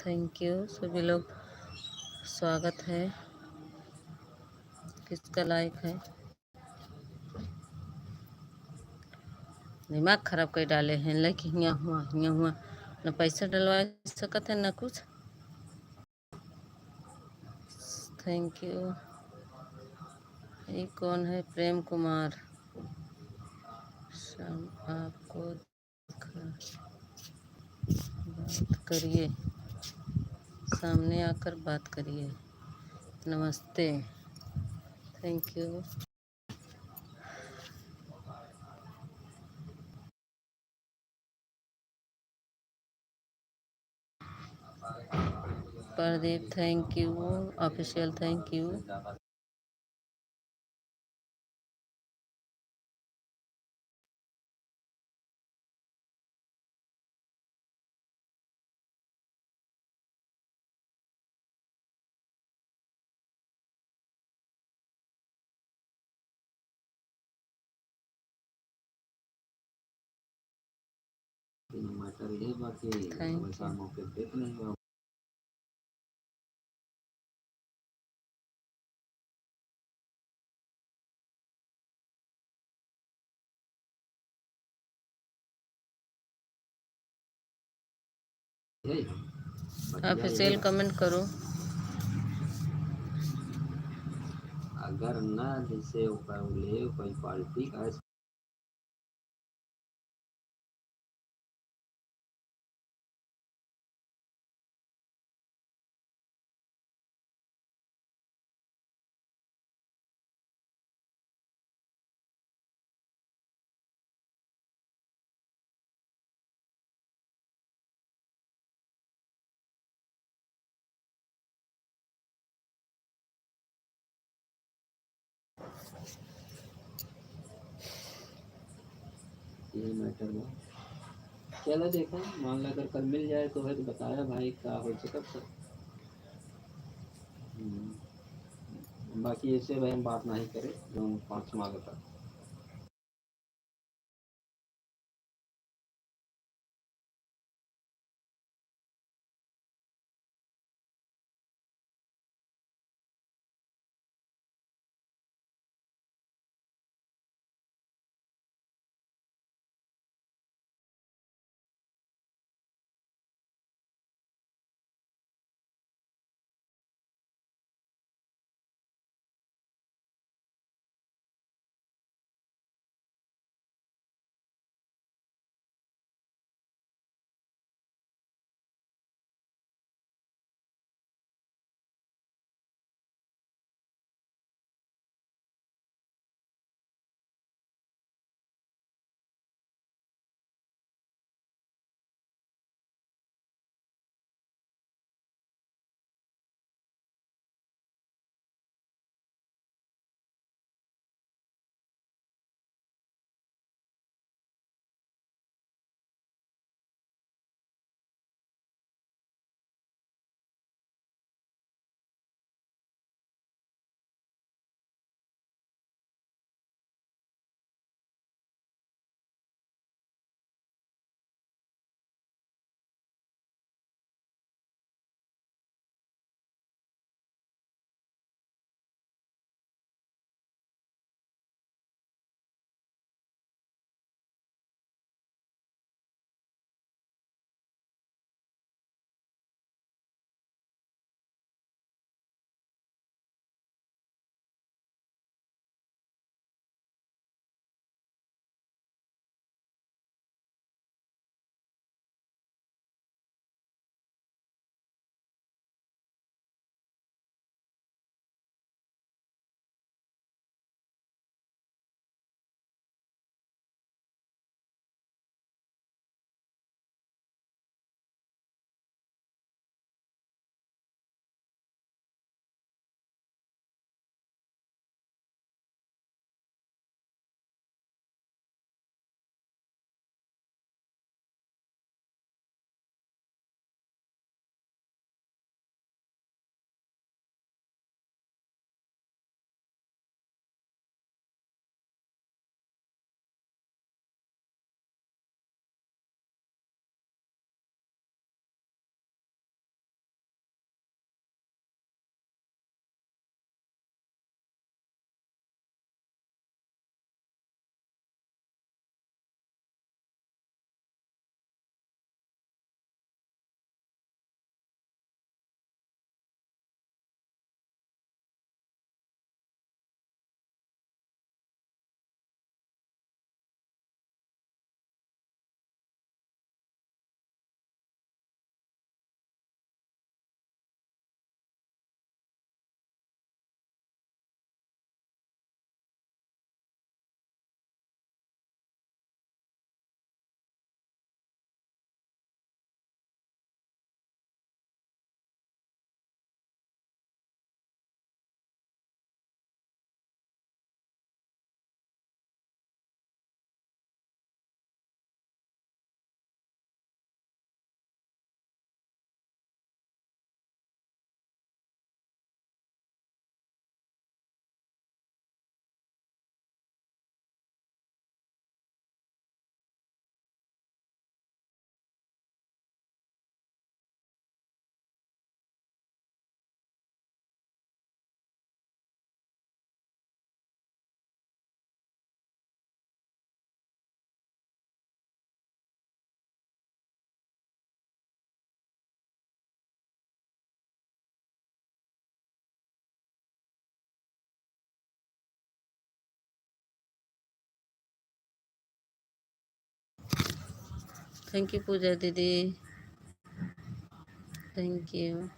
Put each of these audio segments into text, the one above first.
Thank you सभी लोग। स्वागत है। किसका लाइक है? दिमाग खराब कर डाले हैं। लाइक हियाँ हुआ न पैसा डलवा सकत है न कुछ। Thank you. ये कौन है? प्रेम कुमार। शाम आपको बात करिए, सामने आकर बात करिए। नमस्ते। Thank you. Pradeep thank you. Official thank you. Thank you. Official comment करो। अगर ना जैसे कोई पार्टी का ये मैटर में चलो देखो, मान लो अगर कल मिल जाए तो है तो बताया भाई क्या हो सकता है। बाकी ऐसे भाई हम बात नहीं करें जो 5 माह तक। थैंक यू पूजा दीदी, thank you.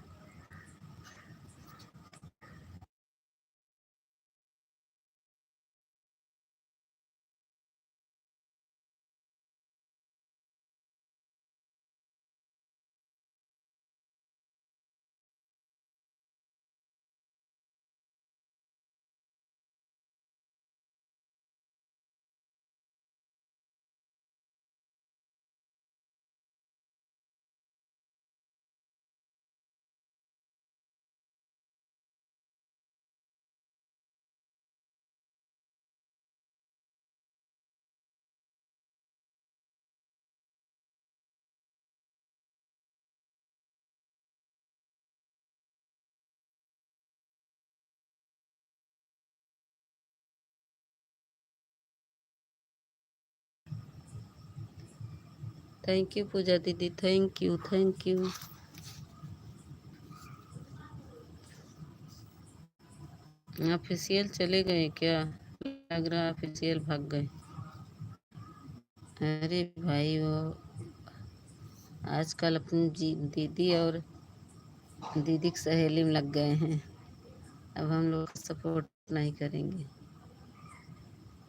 Thank you Pooja दीदी, thank you thank you. Official चले गए क्या? लग रहा ऑफिशियल भाग गए। अरे भाई वो आजकल अपनी दीदी और दीदी की सहेली में लग गए हैं। अब हम लोग सपोर्ट नहीं करेंगे।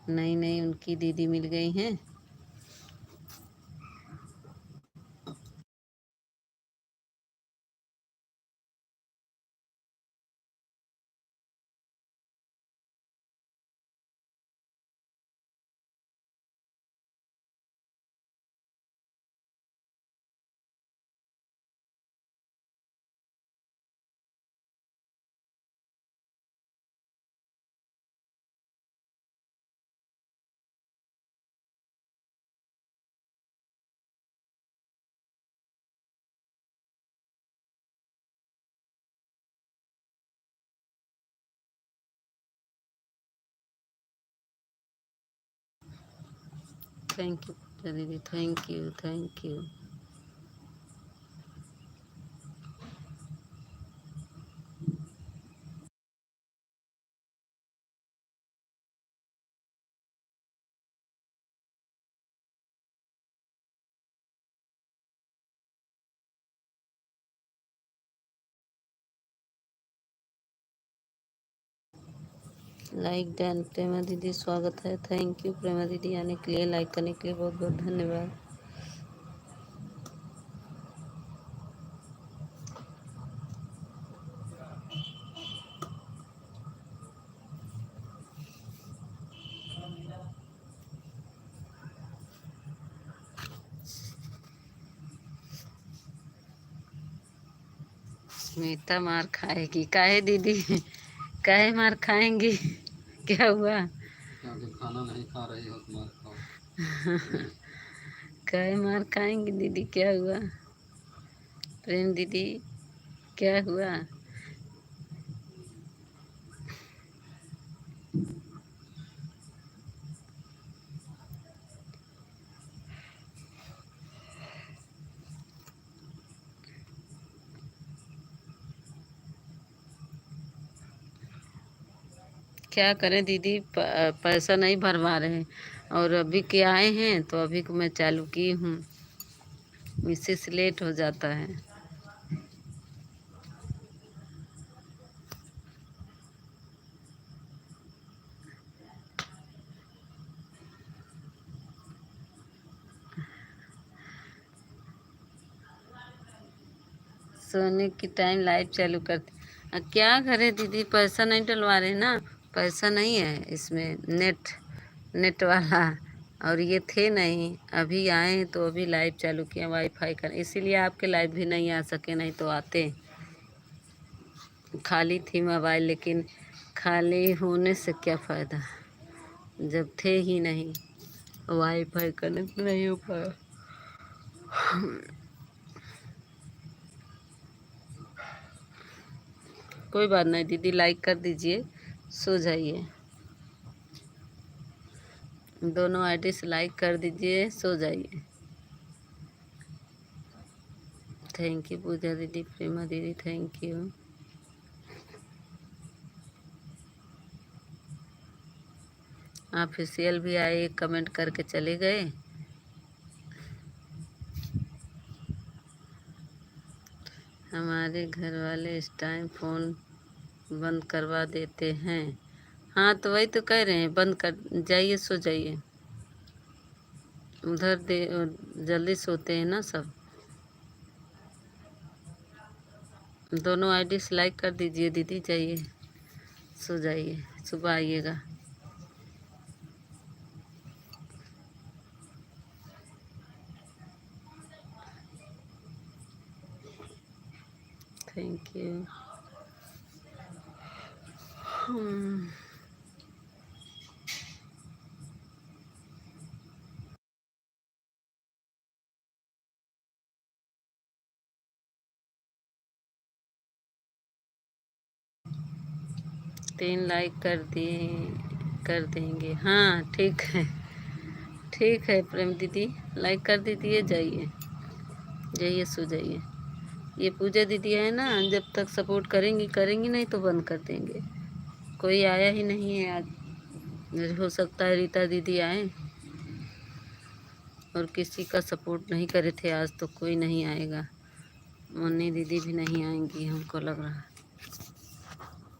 नहीं नहीं, उनकी दीदी मिल गई हैं। थैंक यू पूजा दीदी, thank you thank you. Like done Prema दीदी, स्वागत है। थैंक यू प्रेमा दीदी, आने के लिए, लाइक करने के लिए बहुत बहुत धन्यवाद। स्मिता मार खाएगी? काहे दीदी, काहे मार खाएंगी? क्या हुआ? क्योंकि खाना नहीं खा रही हो तो मार खाओ। काहे मार खाएंगी दीदी? क्या हुआ प्रेम दीदी, क्या हुआ? क्या करें दीदी, पैसा नहीं भरवा रहे हैं। और अभी के आए हैं तो अभी को मैं चालू की हूँ, इससे से लेट हो जाता है। सोने की टाइम लाइव चालू करते। क्या करें दीदी, पैसा नहीं डलवा रहे ना, पैसा नहीं है इसमें, नेट नेट वाला। और ये थे नहीं, अभी आए हैं तो अभी लाइव चालू किया वाईफाई का, इसीलिए आपके लाइव भी नहीं आ सके, नहीं तो आते। खाली थी मोबाइल, लेकिन खाली होने से क्या फ़ायदा जब थे ही नहीं, वाईफाई कनेक्ट नहीं हो पाया। कोई बात नहीं दीदी, लाइक कर दीजिए, सो जाइए। दोनों आईडी से लाइक कर दीजिए, सो जाइए। थैंक यू पूजा दीदी, प्रेमा दीदी, थैंक यू। ऑफिशियल भी आए, कमेंट करके चले गए। हमारे घर वाले इस टाइम फ़ोन बंद करवा देते हैं। हाँ तो वही तो कह रहे हैं, बंद कर जाइए, सो जाइए। उधर दे जल्दी सोते हैं ना सब। दोनों आईडी लाइक कर दीजिए दीदी, जाइए सो जाइए, सुबह आइएगा। Thank you. 3 लाइक कर दिए, कर देंगे। हाँ ठीक है, ठीक है प्रेम दीदी, लाइक कर दीजिए, जाइए जाइए सो जाइए। ये पूजा दीदी है ना, जब तक सपोर्ट करेंगी करेंगी, नहीं तो बंद कर देंगे। कोई आया ही नहीं है आज, हो सकता है रीता दीदी आए, और किसी का सपोर्ट नहीं करे थे आज, तो कोई नहीं आएगा। मुन्नी दीदी भी नहीं आएंगी हमको लग रहा है,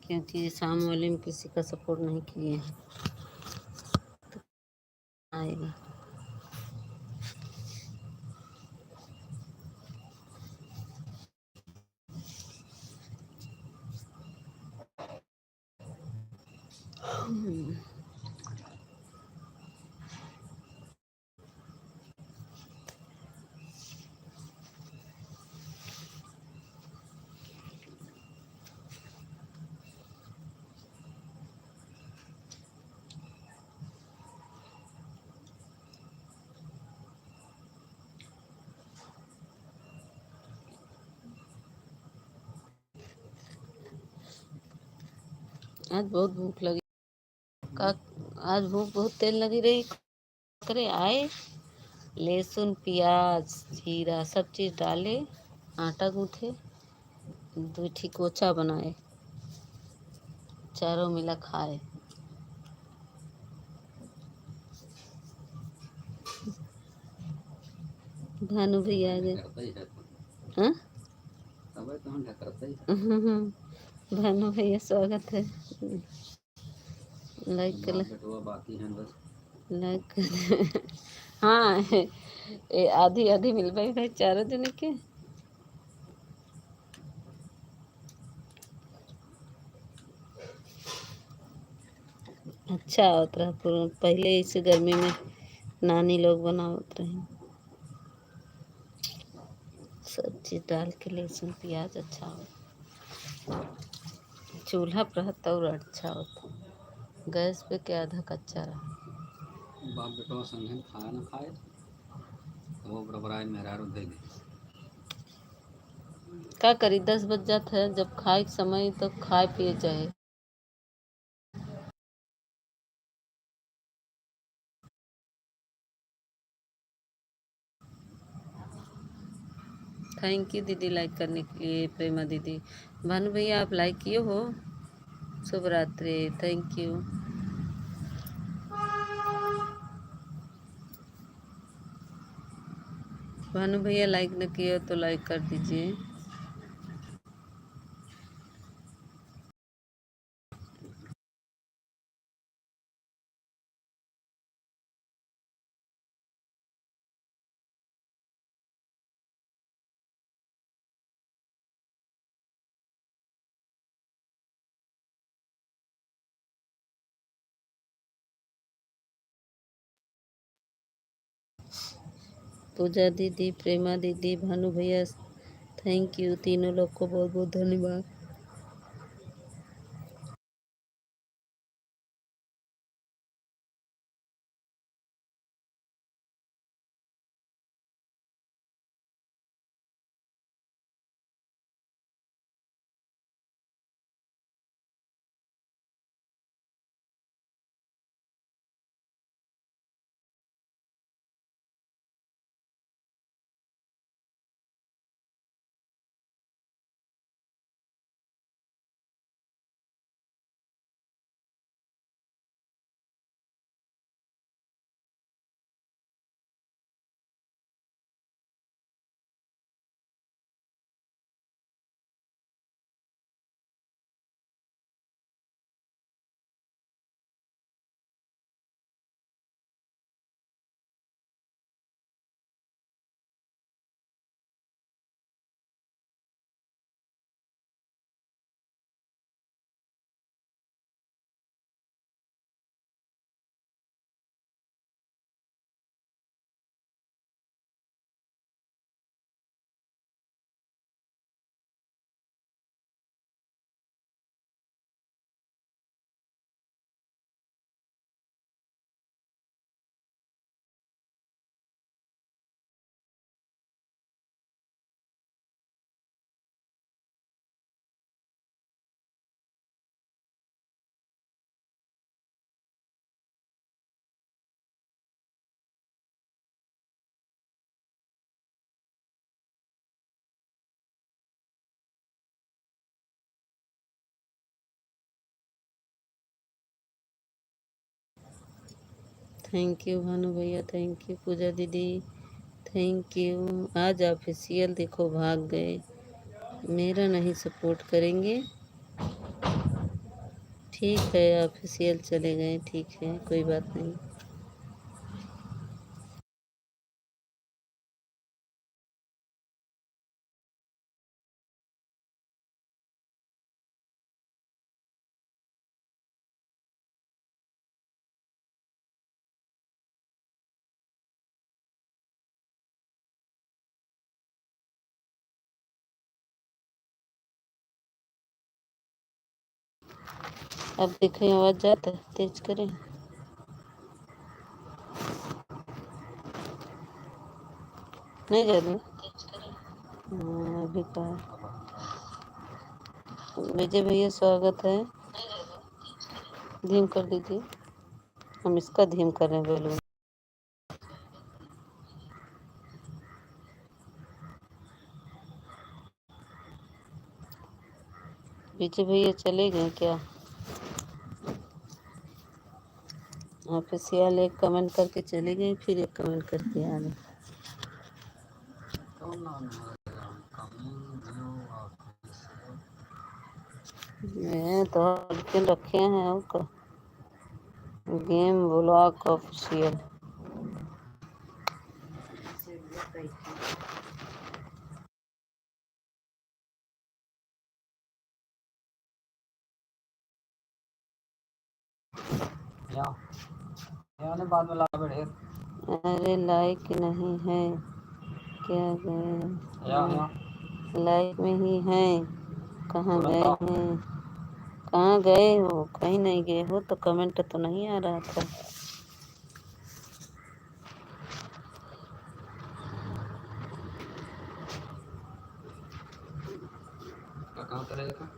क्योंकि शाम वाले में किसी का सपोर्ट नहीं किए हैं। आएगा। आज बहुत भूख लगी का, आज भूख बहुत तेज लगी रही। करे आए, लहसुन प्याज जीरा सब चीज़ डाले, आटा गूँथे, 2 ठी कोचा बनाए, चारों मिला खाए। भानु भैया आ गए। हाँ भानु भैया स्वागत है, लाइक कर लाइक कर। हाँ आधी आधी मिल पाई भाई, चारों जने के। अच्छा होता रहा, पहले इस गर्मी में नानी लोग बनावत रहे, सब चीज़ डाल के लहसुन प्याज अच्छा हो। चूल्हा पर रहता और अच्छा होता, गैस पे क्या आधा कच्चा रहा। बाप बेटवा संगे खाए ना खाए, वो बरबराए मेहरारू दे दे। का करी, 10 बज जाता है, जब खाए के समय तो खाए पिए चाहे। थैंक यू दीदी लाइक करने के लिए, प्रेमा दीदी। भानु भैया आप लाइक किए हो, शुभ रात्रि, थैंक यू। भानु भैया लाइक न किए हो तो लाइक कर दीजिए। पूजा दीदी, प्रेमा दीदी, भानु भैया, थैंक यू, तीनों लोग को बहुत बहुत धन्यवाद। थैंक यू भानु भैया, थैंक यू पूजा दीदी, थैंक यू। आज ऑफिशियल देखो भाग गए, मेरा नहीं सपोर्ट करेंगे। ठीक है, ऑफिशियल चले गए, ठीक है, कोई बात नहीं। अब देखें आवाज़ जाता है, तेज करें। नहीं जाता। अभी कहा विजय भैया स्वागत है, धीम कर दीजिए। हम इसका धीम कर रहे हैं बैलून। विजय भैया चले गए क्या? ऑफिशियल एक कमेंट करके चले गए, फिर एक कमेंट करके आ गए। मैं तो लेकिन रखे हैं आपका गेम ब्लॉक ऑफिशियल। बाद में ला बैठे। अरे लाइक नहीं है क्या? गए लाइक में ही है, कहाँ गए हैं? कहाँ गए हो? कहीं नहीं गए हो तो कमेंट तो नहीं आ रहा था। कहाँ करेगा?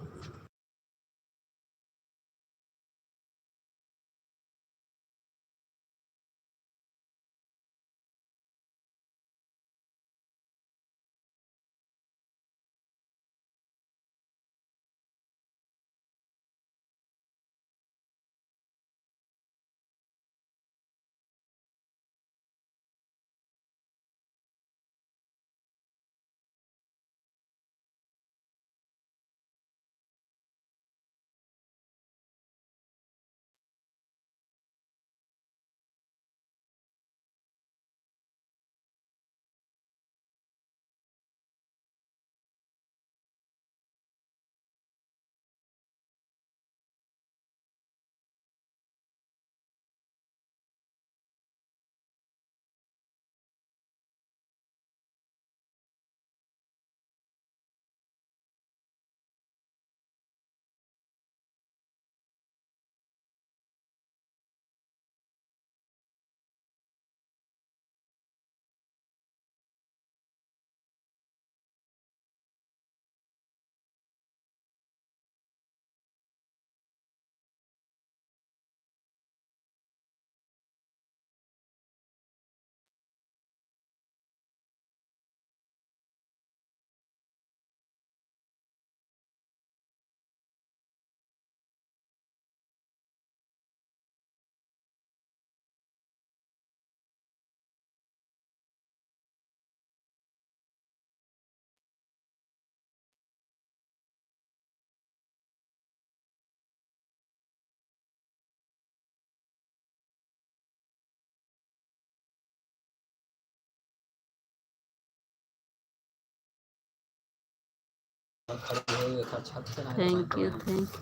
Thank you, thank you.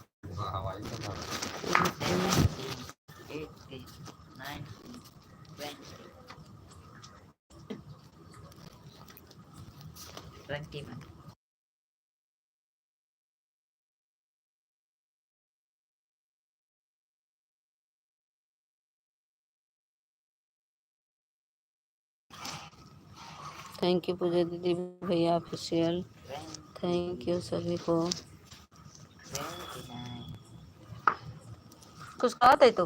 Thank you Pooja दीदी भैया ऑफिशियल, थैंक यू सभी को। कुछ कहा था तो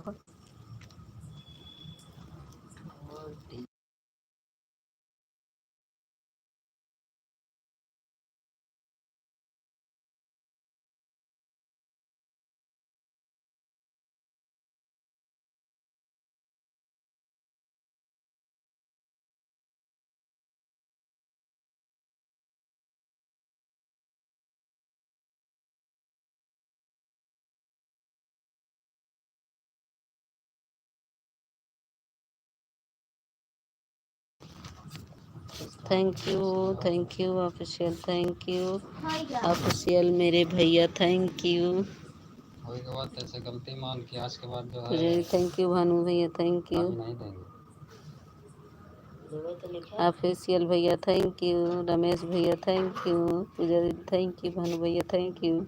thank you official, thank you official मेरे भैया, थैंक यू। होने के बाद ऐसे गलती मान के आज के बाद जो है पुजारी थैंक यू, भानु भैया थैंक यू, अभी नहीं देंगे। ऑफिशियल भैया थैंक यू, रमेश भैया थैंक यू, पुजारी थैंक यू, भानु भैया थैंक यू।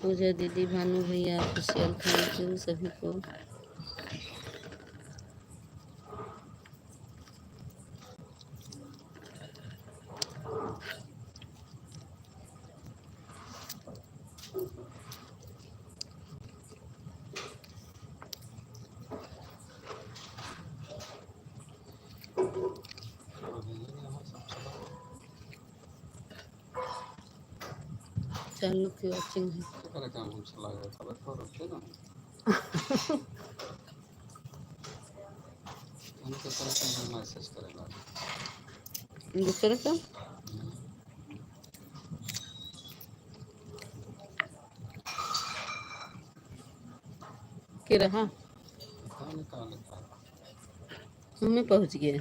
पूजा दीदी, भानु भैया ऑफिशियल थैंक यू सभी को। चैनल की वॉचिंग है तो काम हम चला गया था तो रखे ना उनके तरफ से मैसेज करेगा दूसरे का के रहा निकाल हमें पहुंच गए।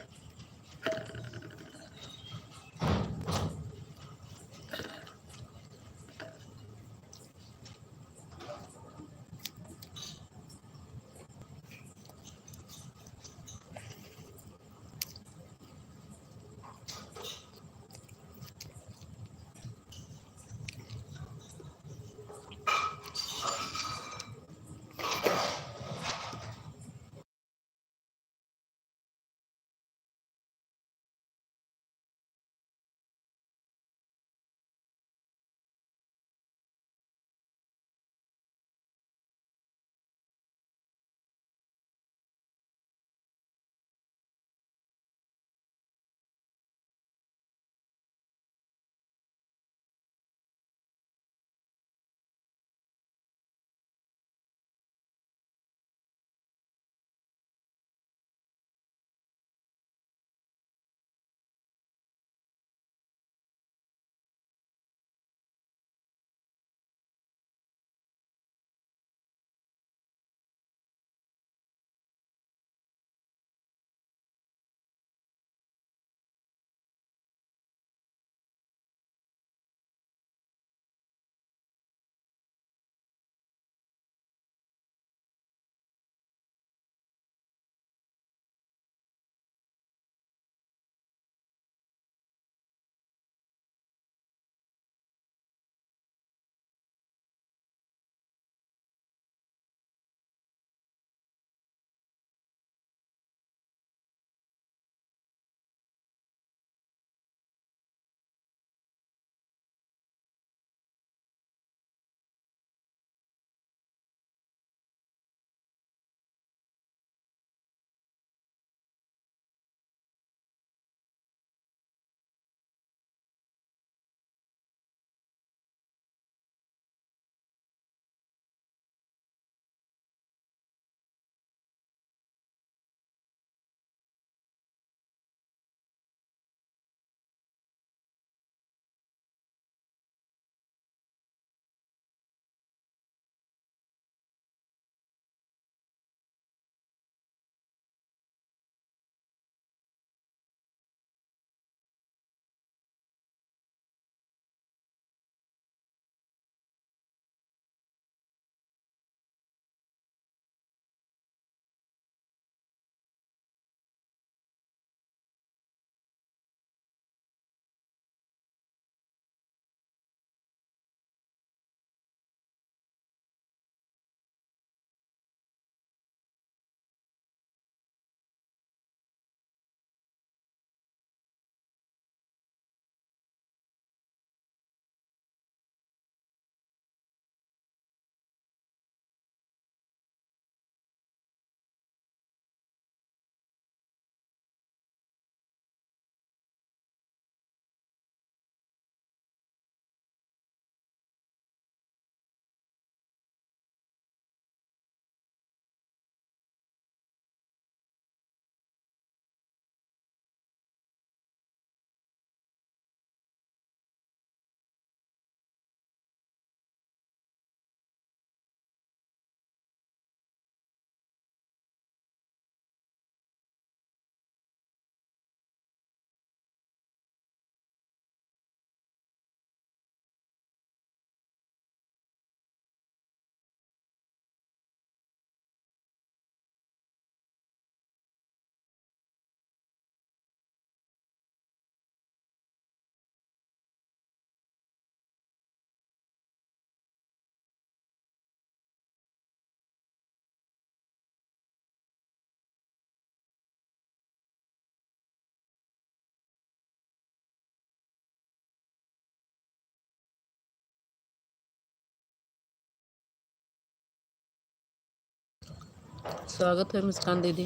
स्वागत है मुस्कान दीदी,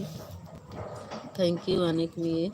थैंक यू आने के लिए।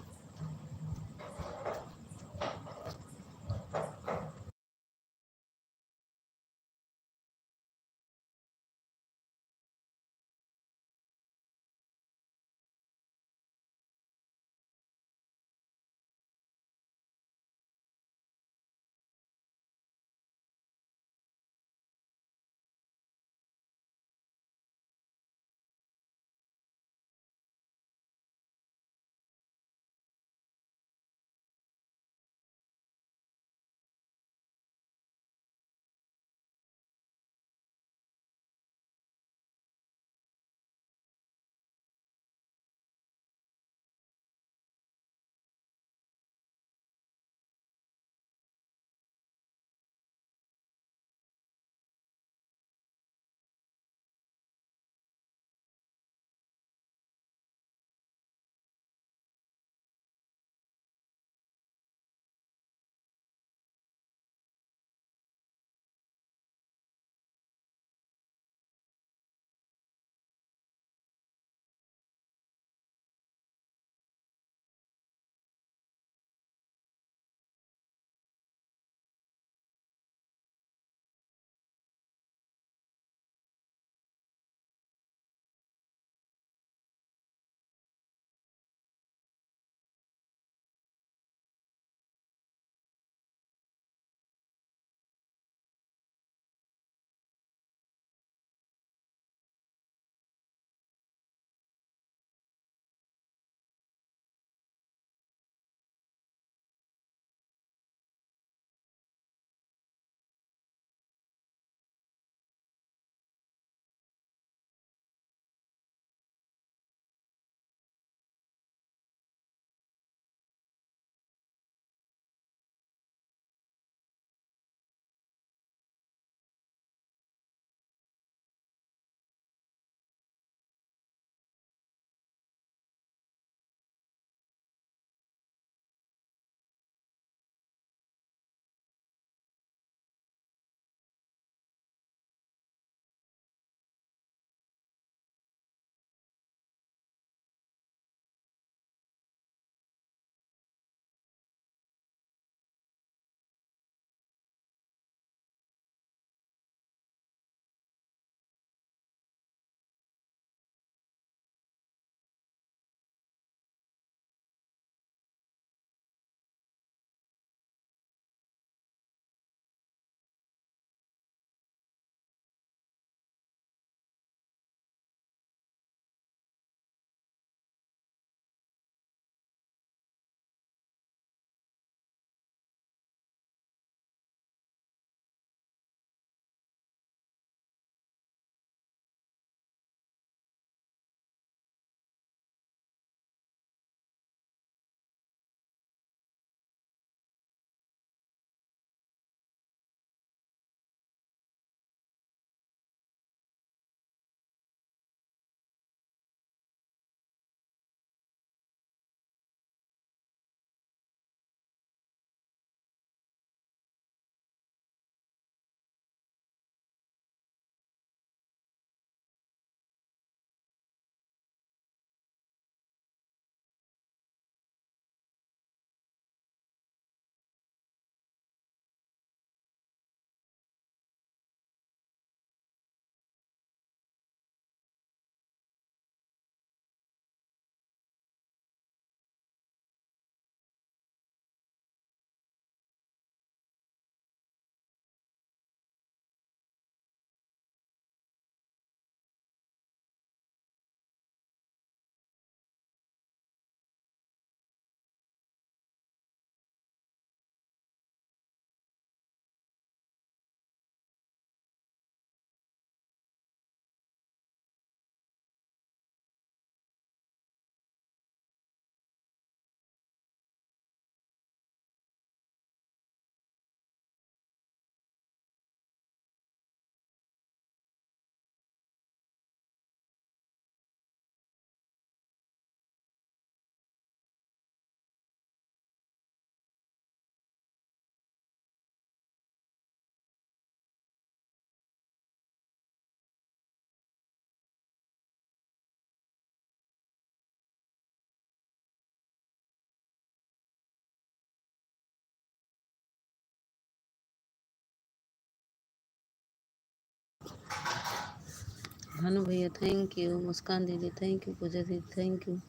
भानु भैया थैंक यू, मुस्कान दीदी थैंक यू, पूजा दीदी थैंक यू।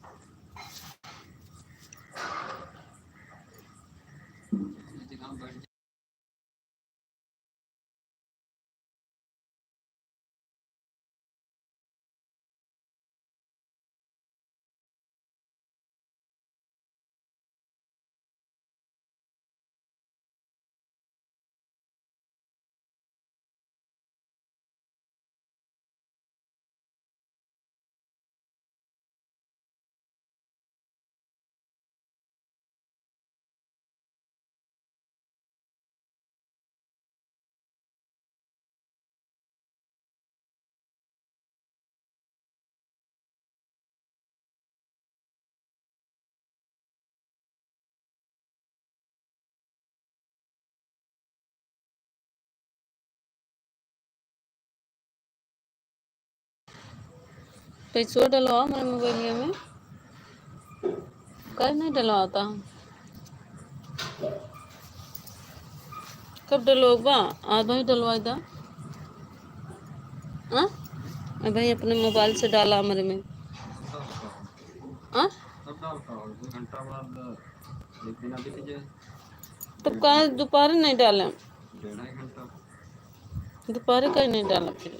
पैसो डलवाओ मेरे मोबाइल में, कल नहीं डलवाता, कब डलवाओगा? आज भाई डलवाई था। हाँ भाई अपने मोबाइल से डाला मेरे में। हाँ तब कहा दोपहर नहीं डाले, दोपहर का ही नहीं डाला फिर।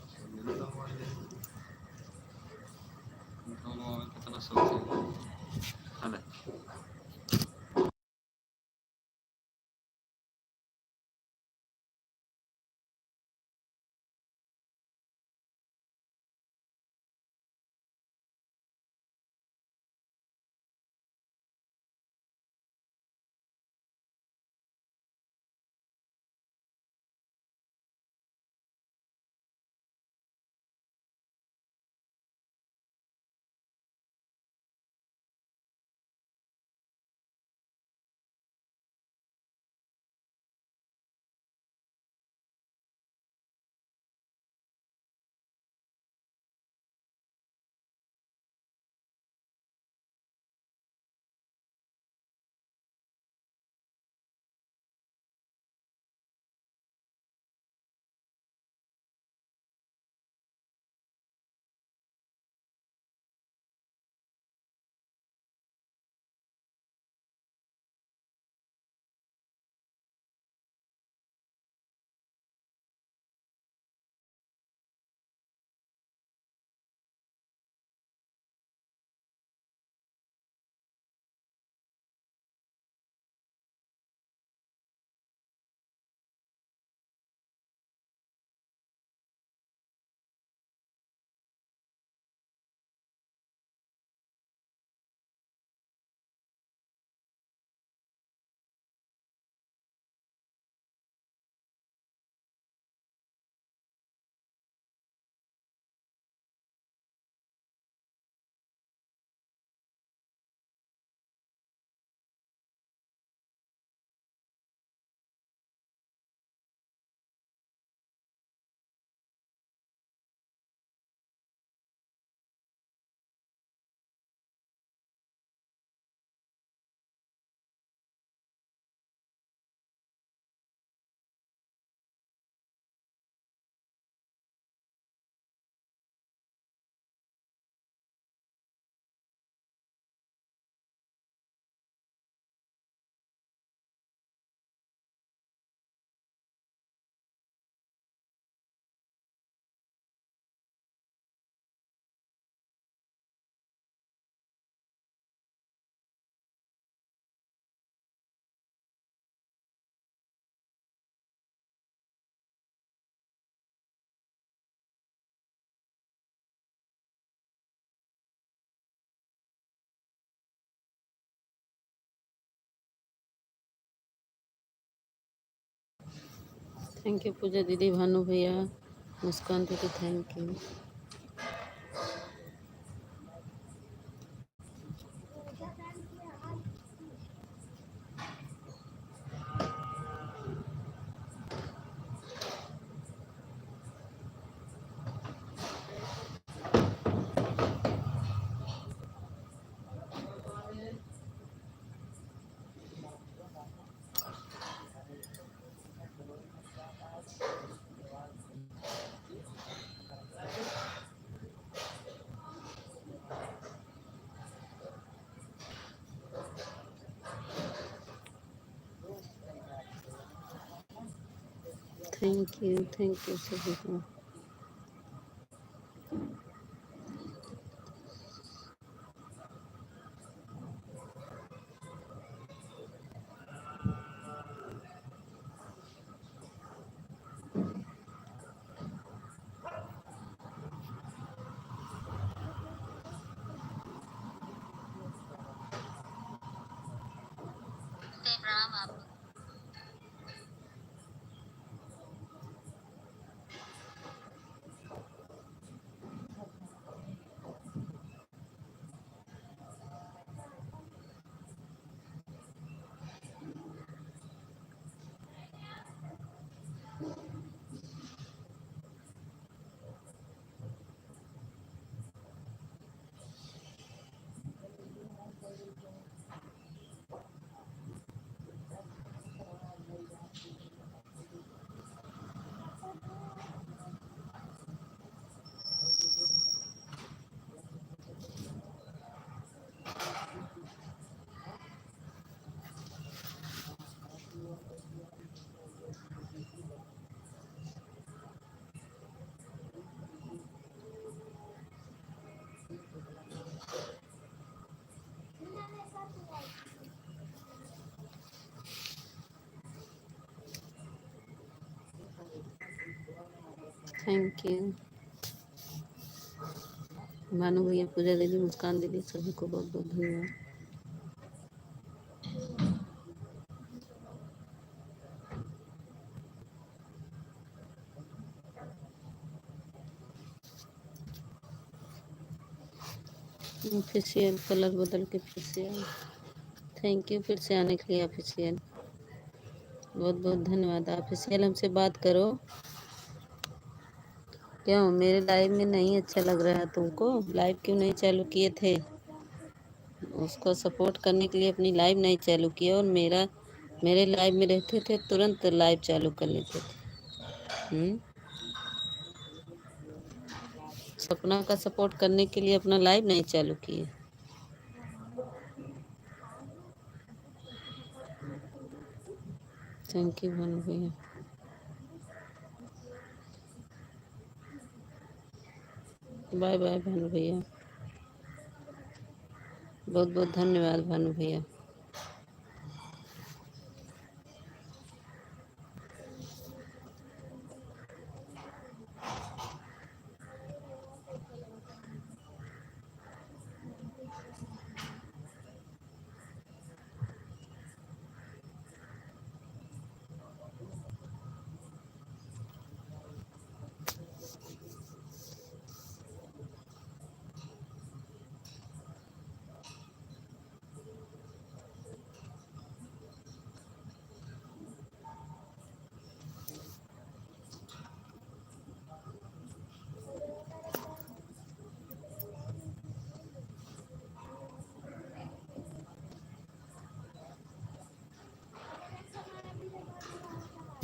थैंक यू पूजा दीदी, भानु भैया, मुस्कान दीदी थैंक यू। थैंक यू सभी को। थैंक यू भानु भैया, पूजा दीदी, मुस्कान दीदी, सभी को बहुत बहुत धन्यवाद। ऑफिशियल कलर बदल के फिर से आए। थैंक यू फिर से आने के लिए ऑफिशियल, बहुत बहुत धन्यवाद। ऑफिशियल हमसे बात करो। क्यों मेरे लाइव में नहीं अच्छा लग रहा है तुमको? लाइव क्यों नहीं चालू किए थे? उसको सपोर्ट करने के लिए अपनी लाइव नहीं चालू किया, और मेरे लाइव में रहते थे तुरंत लाइव चालू कर लेते थे। सपना का सपोर्ट करने के लिए अपना लाइव नहीं चालू किए। थैंक यू भानु भैया। बाय बाय भानु भैया, बहुत बहुत धन्यवाद भानु भैया।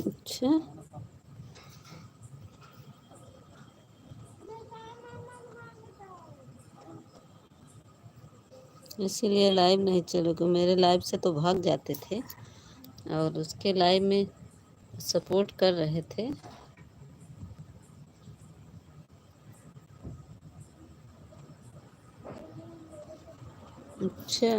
अच्छा, इसीलिए लाइव नहीं चलो कि मेरे लाइव से तो भाग जाते थे, और उसके लाइव में सपोर्ट कर रहे थे। अच्छा,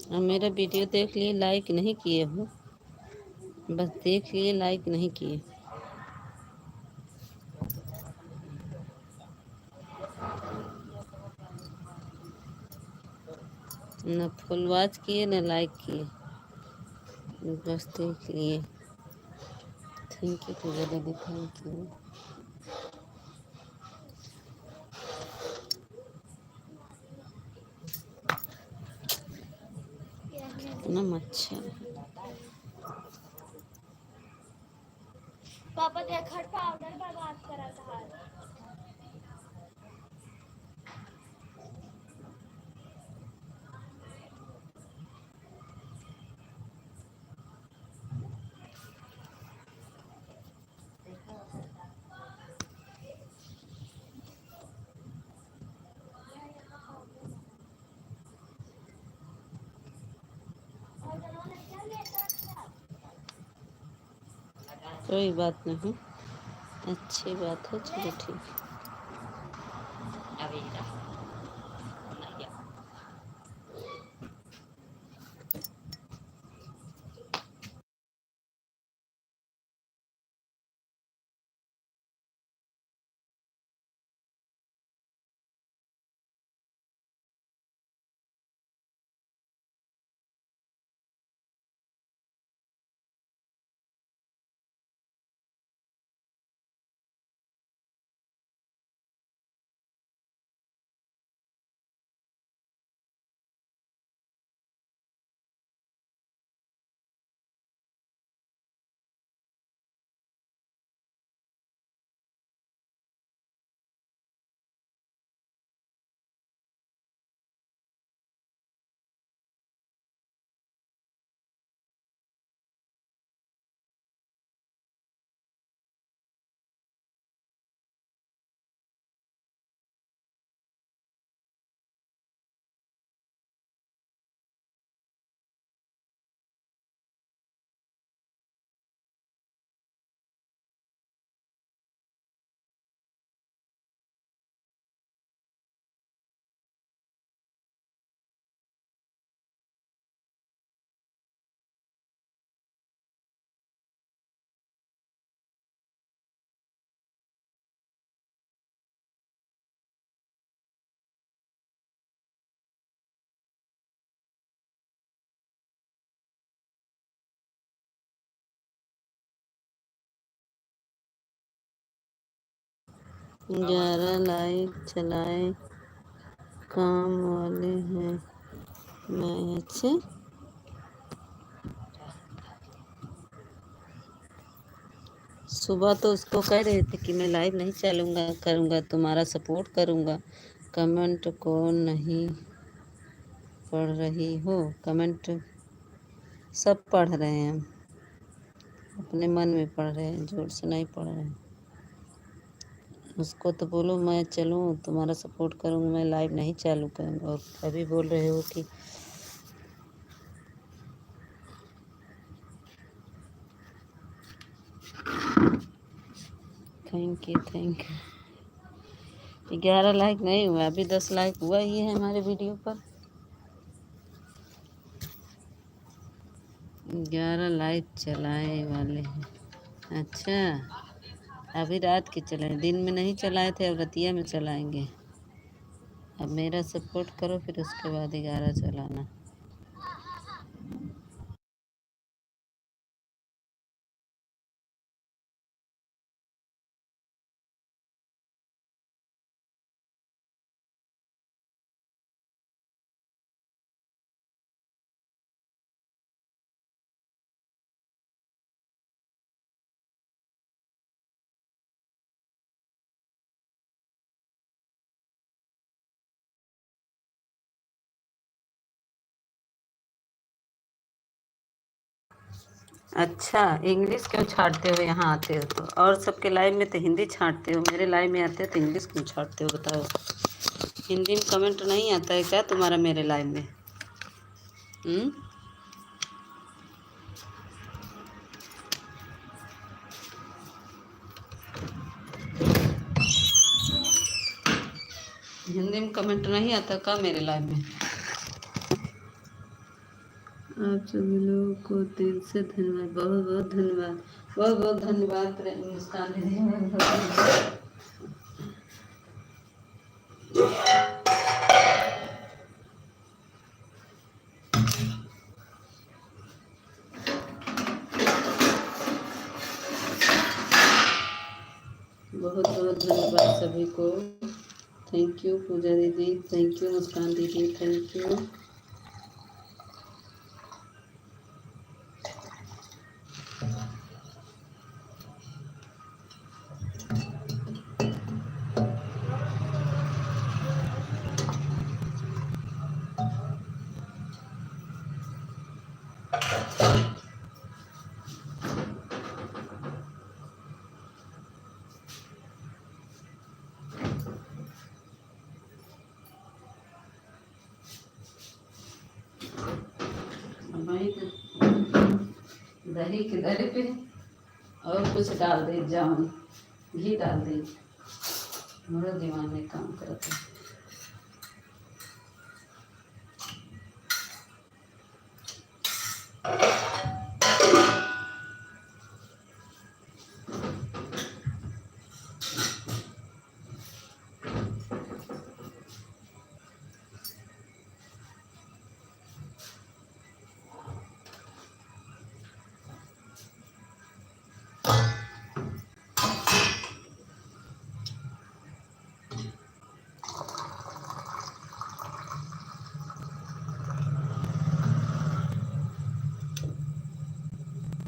अब मेरा वीडियो देख लिए, लाइक नहीं किए हो? बस देख लिए, लाइक नहीं किए। न फुल वॉच किए न लाइक किए, बस देख लिए। थैंक यू पूजा दीदी, थैंक यू। कितना मच्छर। पापा देखा पाउडर बर्बाद करा था। कोई बात नहीं, अच्छी बात है, चलो ठीक है। अभी नहीं। 11 लाइट चलाए, काम वाले हैं मैं। अच्छे, सुबह तो उसको कह रहे थे कि मैं लाइव नहीं चलूँगा, करूँगा तुम्हारा सपोर्ट करूँगा। कमेंट को नहीं पढ़ रही हो? कमेंट सब पढ़ रहे हैं, हम अपने मन में पढ़ रहे हैं, जोर से नहीं पढ़ रहे हैं। उसको तो बोलो मैं चलूँ तुम्हारा सपोर्ट करूँगा, मैं लाइव नहीं चालू करूँगा। और अभी बोल रहे हो कि thank you thank you. 11 like नहीं हुआ, अभी 10 लाइक हुआ ही है हमारे वीडियो पर। 11 लाइक चलाए वाले हैं। अच्छा, अभी रात के चलाए, दिन में नहीं चलाए थे, अब रतिया में चलाएंगे। अब मेरा सपोर्ट करो, फिर उसके बाद 11 चलाना। अच्छा, इंग्लिश क्यों छाटते हो यहाँ आते हो तो? और सबके लाइव में तो हिंदी छाटते हो, मेरे लाइव में आते हो तो इंग्लिश क्यों छाटते हो बताओ? हिंदी में कमेंट नहीं आता है क्या तुम्हारा मेरे लाइव में? हम्म, हिंदी में कमेंट नहीं आता का मेरे लाइव में? आप सभी लोगों को दिल से धन्यवाद, बहुत बहुत धन्यवाद, बहुत बहुत धन्यवाद मुस्कान दीदी, बहुत बहुत धन्यवाद। बहुत बहुत धन्यवाद सभी को। थैंक यू पूजा दीदी, थैंक यू मुस्कान दीदी, थैंक यू। वही तो दही के दरे पे और कुछ डाल दे जाऊँ, घी डाल दे, मेरा दिमाग में काम करता है।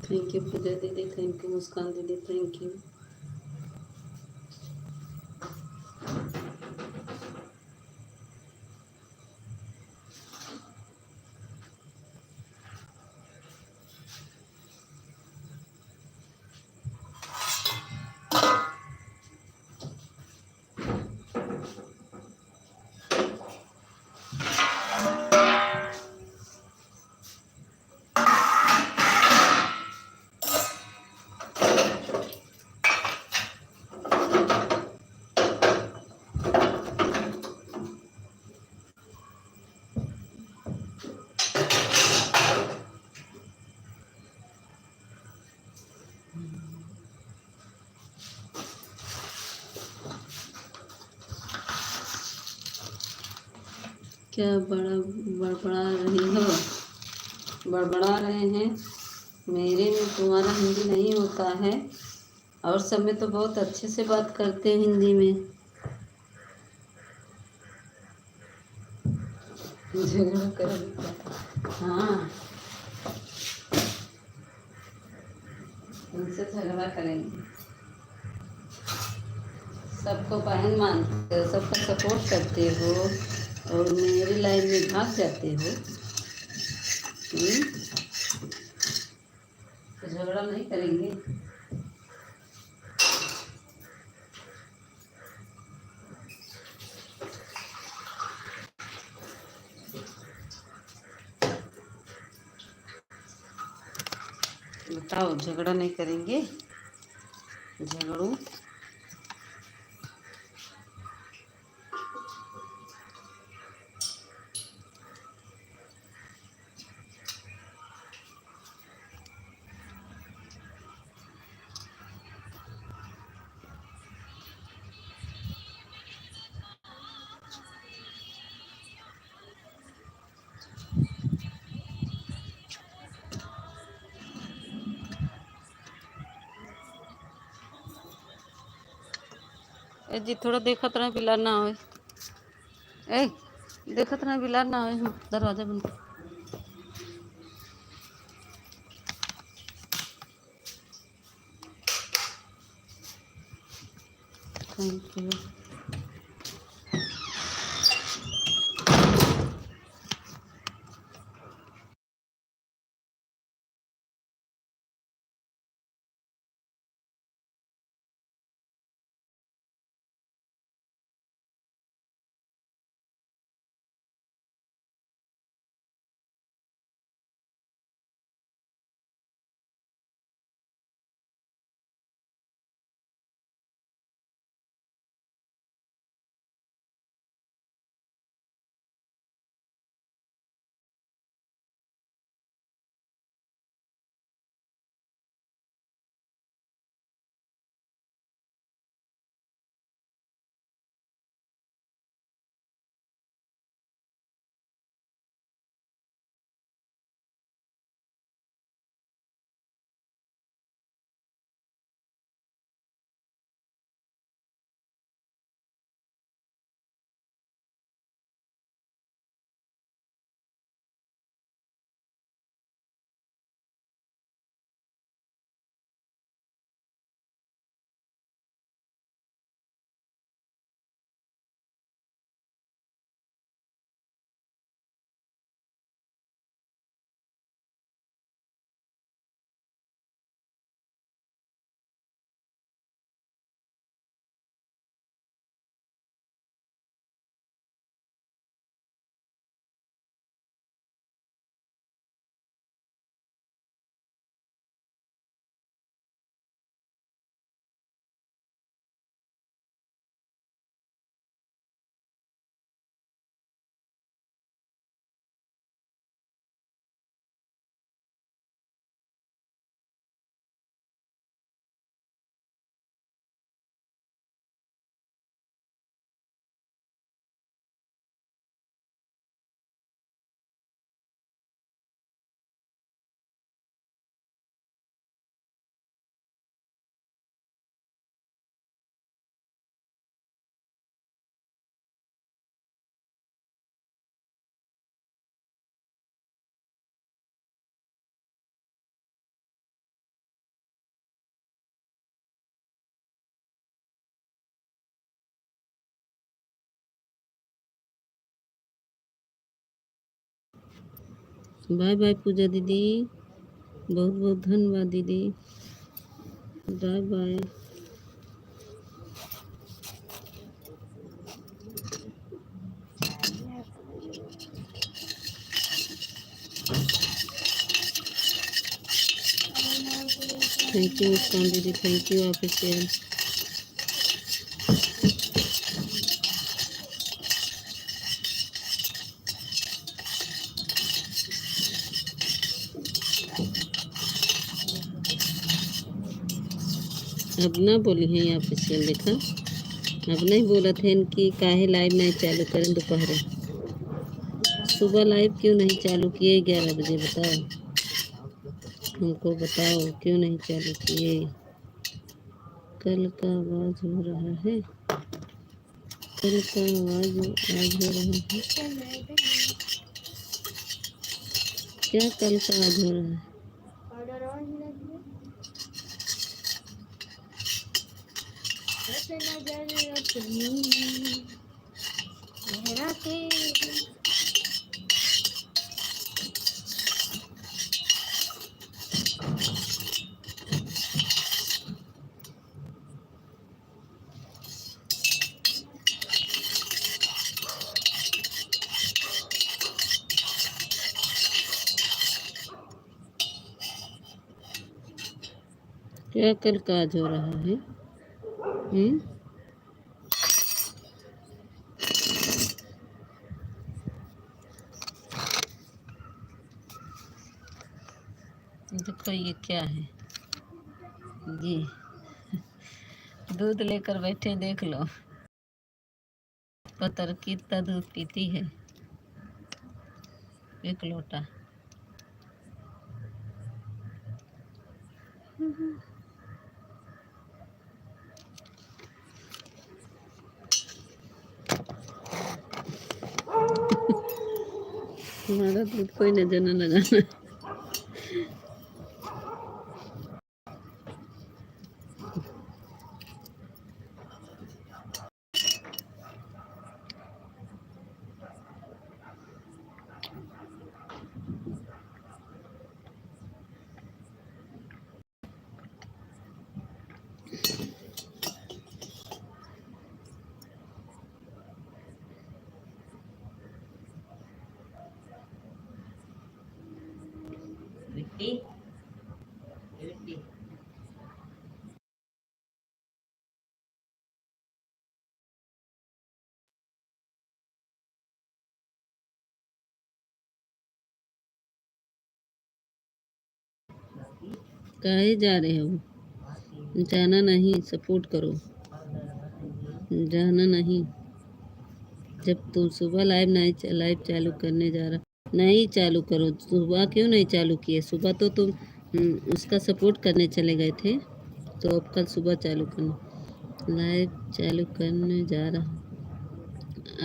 थैंक यू पूजा दीदी, थैंक यू मुस्कान दीदी, थैंक यू। क्या बड़बड़ा रही हो? बड़बड़ा रहे हैं? मेरे में तुम्हारा हिंदी नहीं होता है, और सब में तो बहुत अच्छे से बात करते हैं हिंदी में। झगड़ा करेंगे? हाँ, उनसे झगड़ा करेंगे। सबको बहन मानते हो, सबका सपोर्ट करते हो, और मेरी लाइन में भाग जाते हो। तो झगड़ा नहीं करेंगे? बताओ, झगड़ा नहीं करेंगे? झगड़ू ए जी, थोड़ा देखत रहे बिलार ना होए। ए, देखत रहे बिलार ना होए। हाँ, दरवाजा बंद कर। Thank you. बाय बाय पूजा दीदी, बहुत बहुत धन्यवाद दीदी, bye bye. Thank you Muskan दीदी, थैंक यू ऑफिशियल। अब ना बोली हैं यहाँ पे सेल देखा, अब नहीं बोला थे इनकी काहे लाइव नहीं चालू करें दोपहर, सुबह लाइव क्यों नहीं चालू किए 11 बजे, बताओ हमको, बताओ क्यों नहीं चालू किए। कल का आवाज़ हो रहा है, कल का आवाज़ आज हो रहा है, क्या कल का आवाज़ हो रहा है। क्या कल काज हो रहा है? देखो ये क्या है जी, दूध लेकर बैठे, देख लो पतर कितना दूध पीती है, 1 लोटा। हमारा दूध कोई नजर न लगाना। काहे जा रहे हो? जाना नहीं, सपोर्ट करो, जाना नहीं। जब तुम सुबह लाइव चालू करने जा रहा, नहीं चालू करो। सुबह क्यों नहीं चालू किए? सुबह तो तुम उसका सपोर्ट करने चले गए थे, तो अब कल सुबह चालू करना। लाइव चालू करने जा रहा,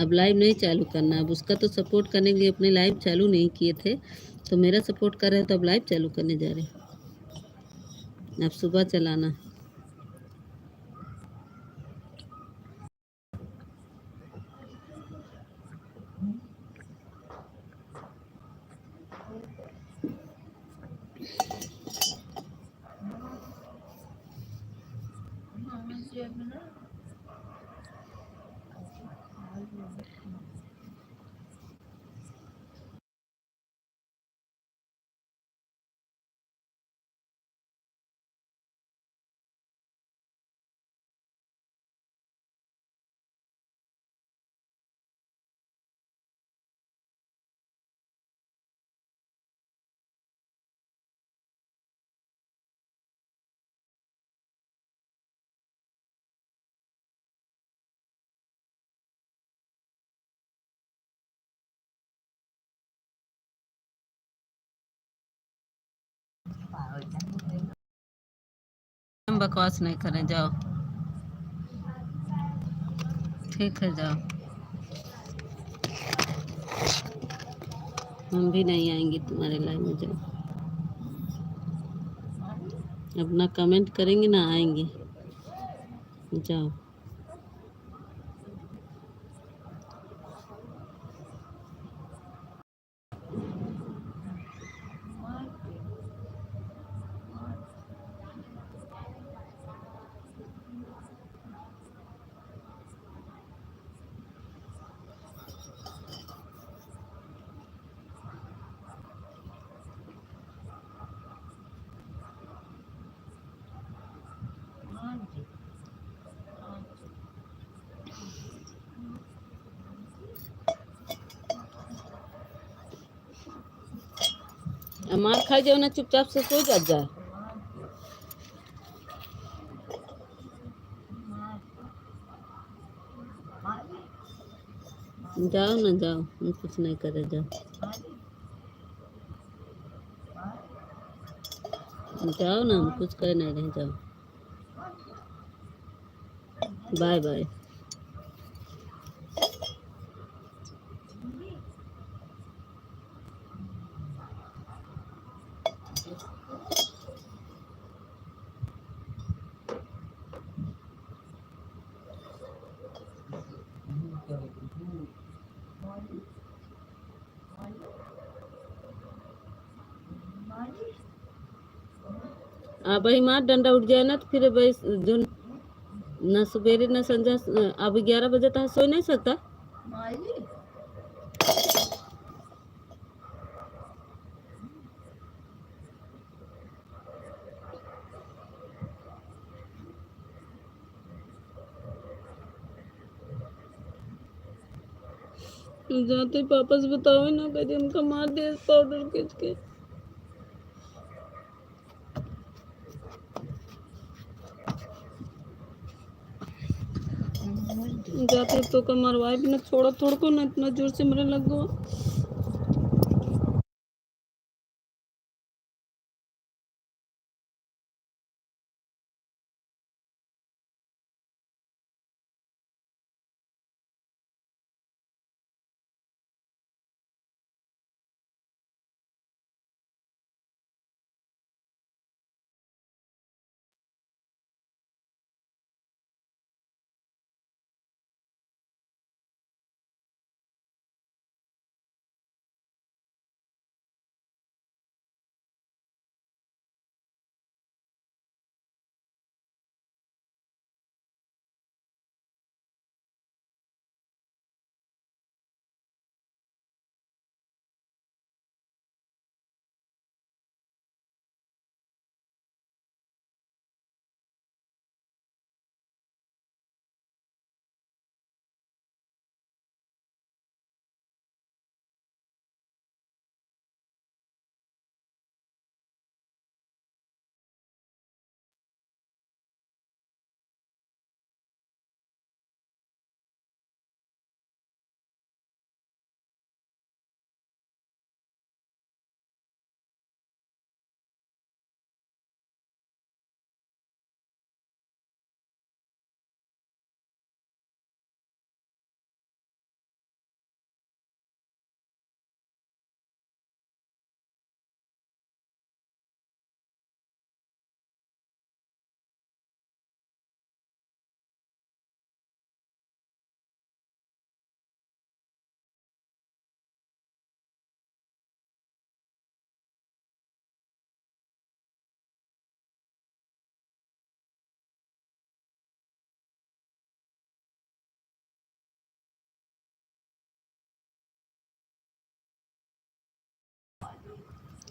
अब लाइव नहीं चालू करना। अब उसका तो सपोर्ट करने के लिए अपने लाइव चालू नहीं किए थे, तो मेरा सपोर्ट कर रहे हैं, तो अब लाइव चालू करने जा रहे हैं। अब सुबह चलाना। हम बकवास नहीं करें, जाओ, ठीक है जाओ, हम भी नहीं आएंगे तुम्हारे लाइव में, जाओ। अब ना कमेंट करेंगे ना आएंगे, जाओ। मार खा जाओ ना, चुपचाप से सो जा। जाओ ना, जाओ, हम कुछ नहीं करे, जाओ जाओ ना, हम कुछ कर नहीं रहे, जाओ, बाय बाय। अब ही मार डंडा उठ जाए ना तो फिर भाई जो न सवेरे न संध्या, अब 11 बजे तक सो नहीं सकता। जाते पापा से बताओ ना, कहते उनका मार दे पाउडर खींच के। जाते तो का मरवाए भी ना, छोड़ा थोड़ को ना, इतना जोर से मरे लग गो।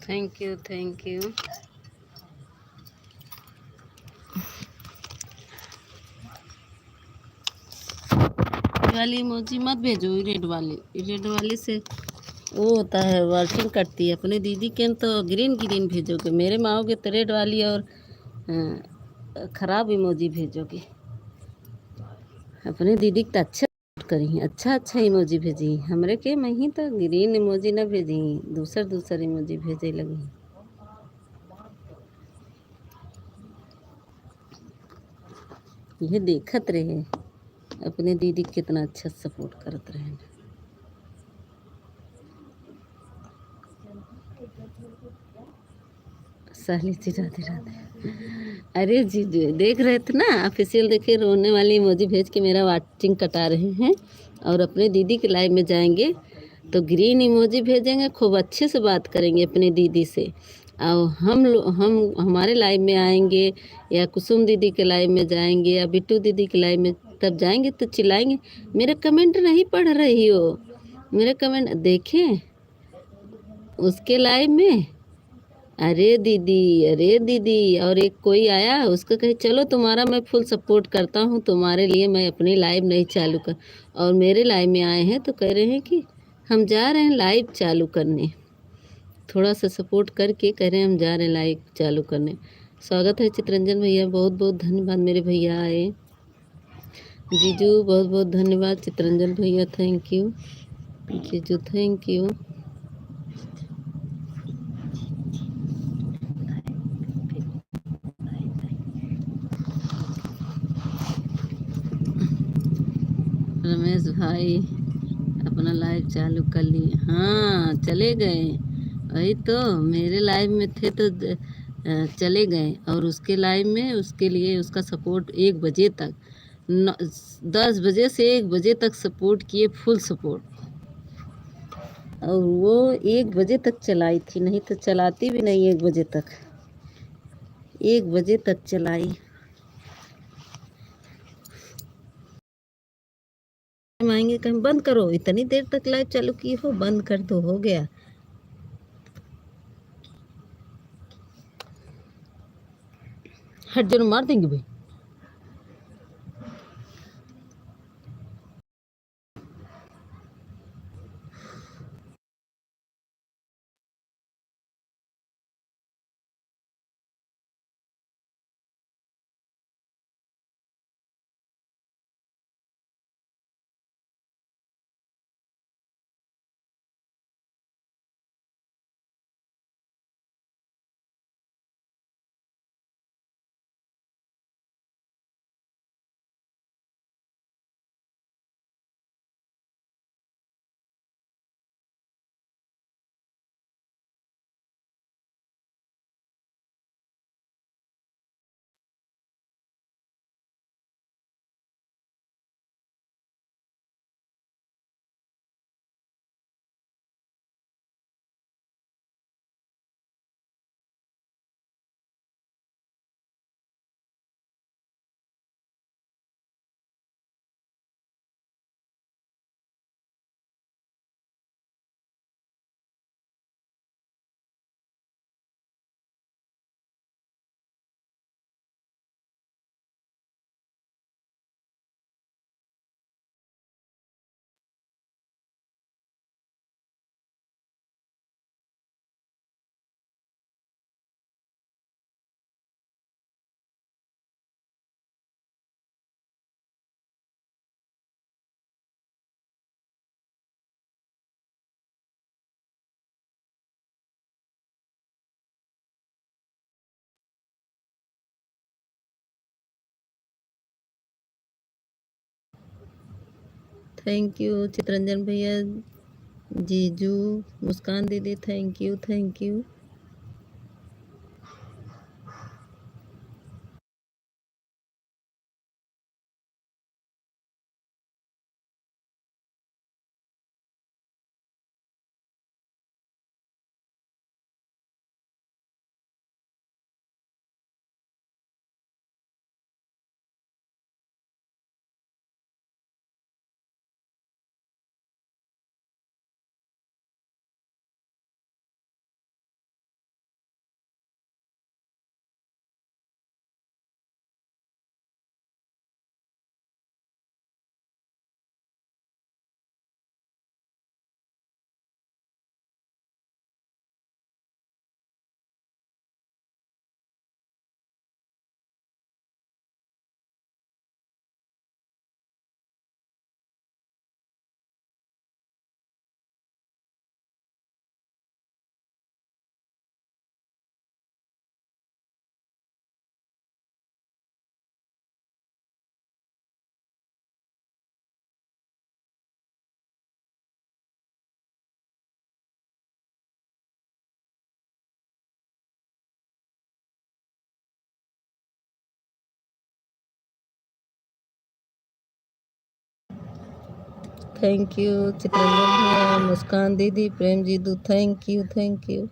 Thank you, thank you. वाली इमोजी मत भेजो, रेड वाली से वो होता है, वर्किंग करती है। अपने दीदी के तो ग्रीन ग्रीन भेजोगे, मेरे में आओगे तो रेड वाली और ख़राब इमोजी भेजोगे। अपने दीदी का अच्छा करी, अच्छा इमोजी भेजी, हमरे के मैं ही तो ग्रीन इमोजी ना भेजी, दूसर इमोजी भेजे लगी। ये देखत रहे अपने दीदी कितना अच्छा सपोर्ट करत रहे। साली जी राधे राधे। अरे जी देख रहे थे ना, ऑफिशियल देखिए, रोने वाली इमोजी भेज के मेरा वाचिंग कटा रहे हैं। और अपने दीदी के लाइव में जाएंगे तो ग्रीन इमोजी भेजेंगे, खूब अच्छे से बात करेंगे अपने दीदी से। और हम हमारे लाइव में आएंगे या कुसुम दीदी के लाइव में जाएंगे या बिट्टू दीदी के लाइव में, तब जाएंगे तो चिल्लाएंगे, मेरे कमेंट नहीं पढ़ रही हो, मेरे कमेंट देखें उसके लाइव में। अरे दीदी, और एक कोई आया, उसको कहे चलो तुम्हारा मैं फुल सपोर्ट करता हूँ, तुम्हारे लिए मैं अपनी लाइव नहीं चालू कर। और मेरे लाइव में आए हैं तो कह रहे हैं कि हम जा रहे हैं लाइव चालू करने। थोड़ा सा सपोर्ट करके कह रहे हैं हम जा रहे हैं लाइव चालू करने। स्वागत है चितरंजन भैया, बहुत बहुत धन्यवाद मेरे भैया आए। जीजू बहुत बहुत धन्यवाद, चितरंजन भैया थैंक यू, जीजू थैंक यू। रमेश भाई अपना लाइव चालू कर लिए, हाँ चले गए, वही तो मेरे लाइव में थे तो चले गए, और उसके लाइव में उसके लिए उसका सपोर्ट 1 बजे तक 10 बजे से 1 बजे तक सपोर्ट किए, फुल सपोर्ट, और वो 1 बजे तक चलाई थी, नहीं तो चलाती भी नहीं 1 बजे तक, 1 बजे तक चलाई। आएंगे कहीं, बंद करो, इतनी देर तक लाइव चालू की हो, बंद कर दो, हो गया। हट जरूर मार देंगे भाई। थैंक यू चितरंजन भैया, जीजू, मुस्कान दीदी thank you thank you. Thank you Chitranjan भैया, मुस्कान दीदी, प्रेम जीजू thank you thank you.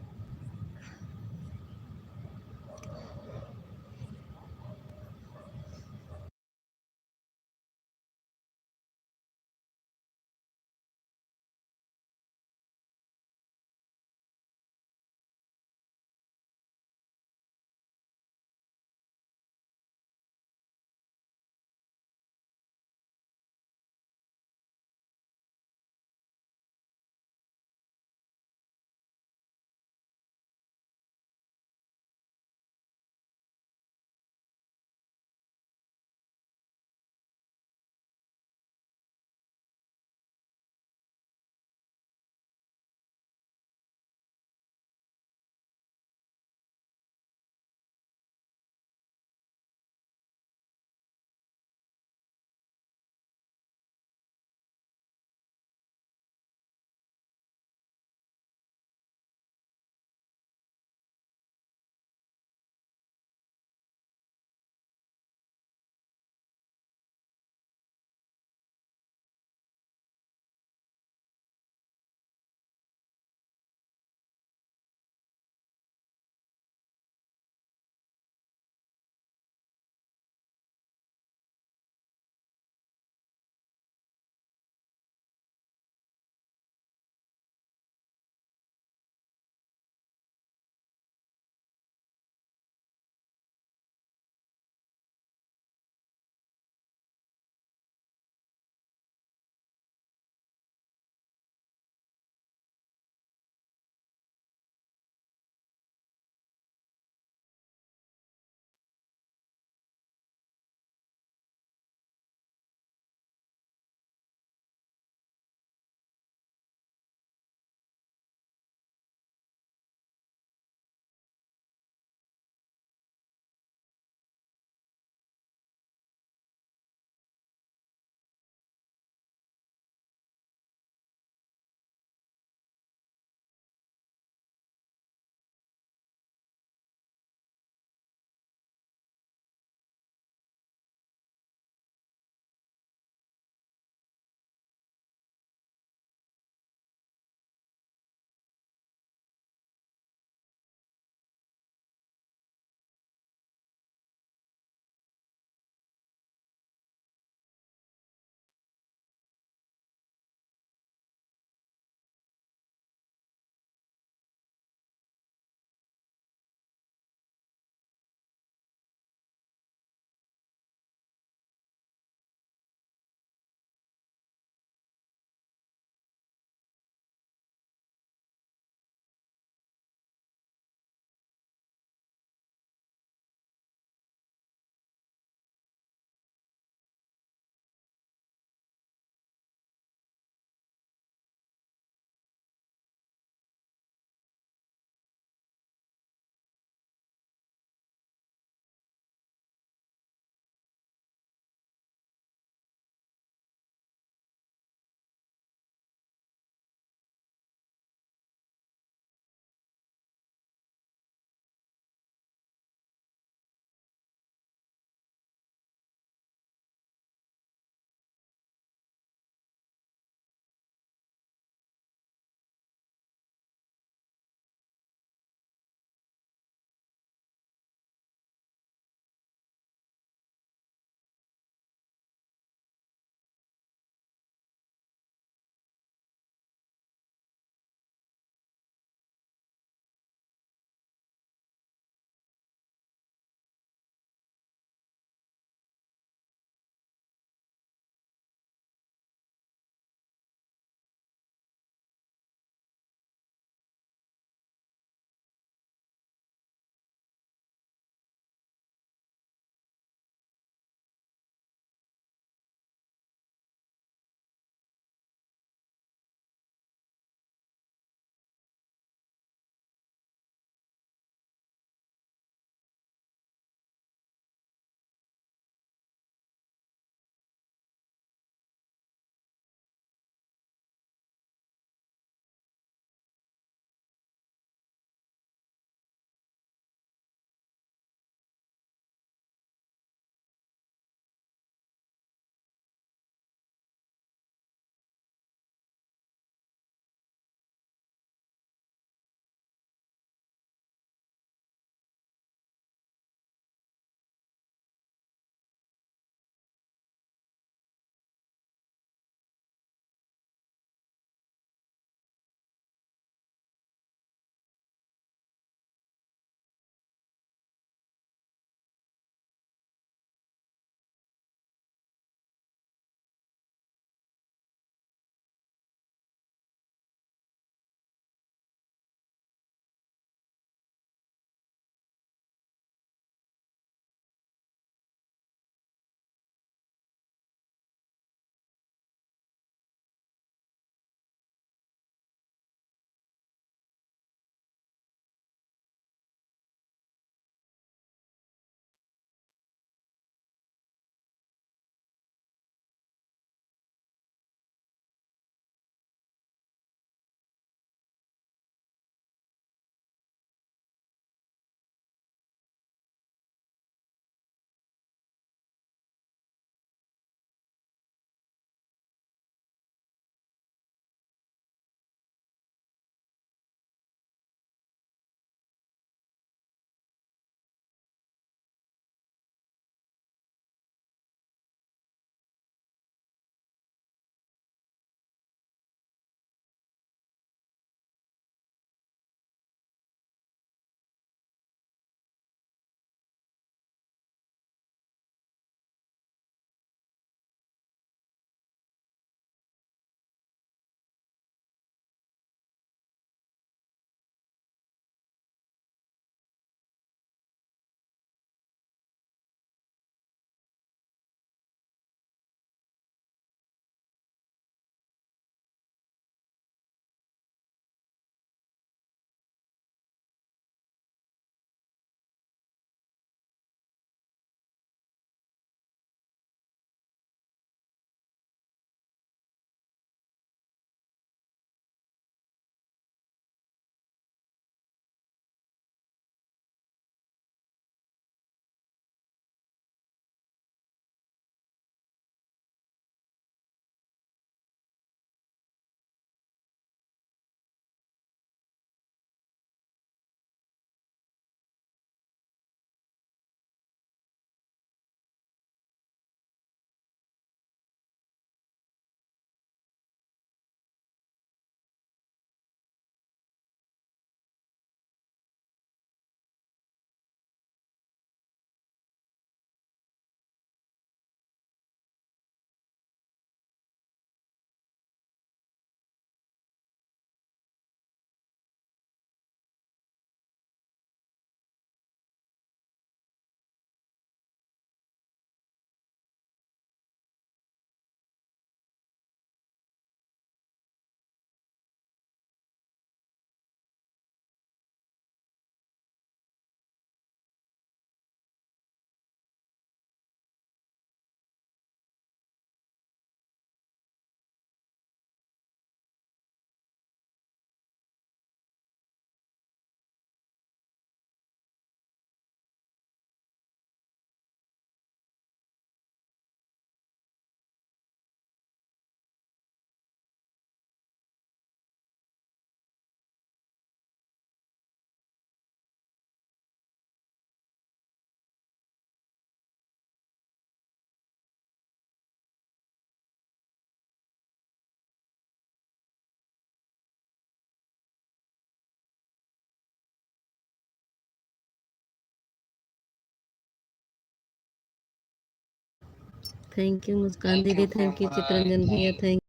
Thank you Muskan दीदी, थैंक यू चित्रंजन भैया, थैंक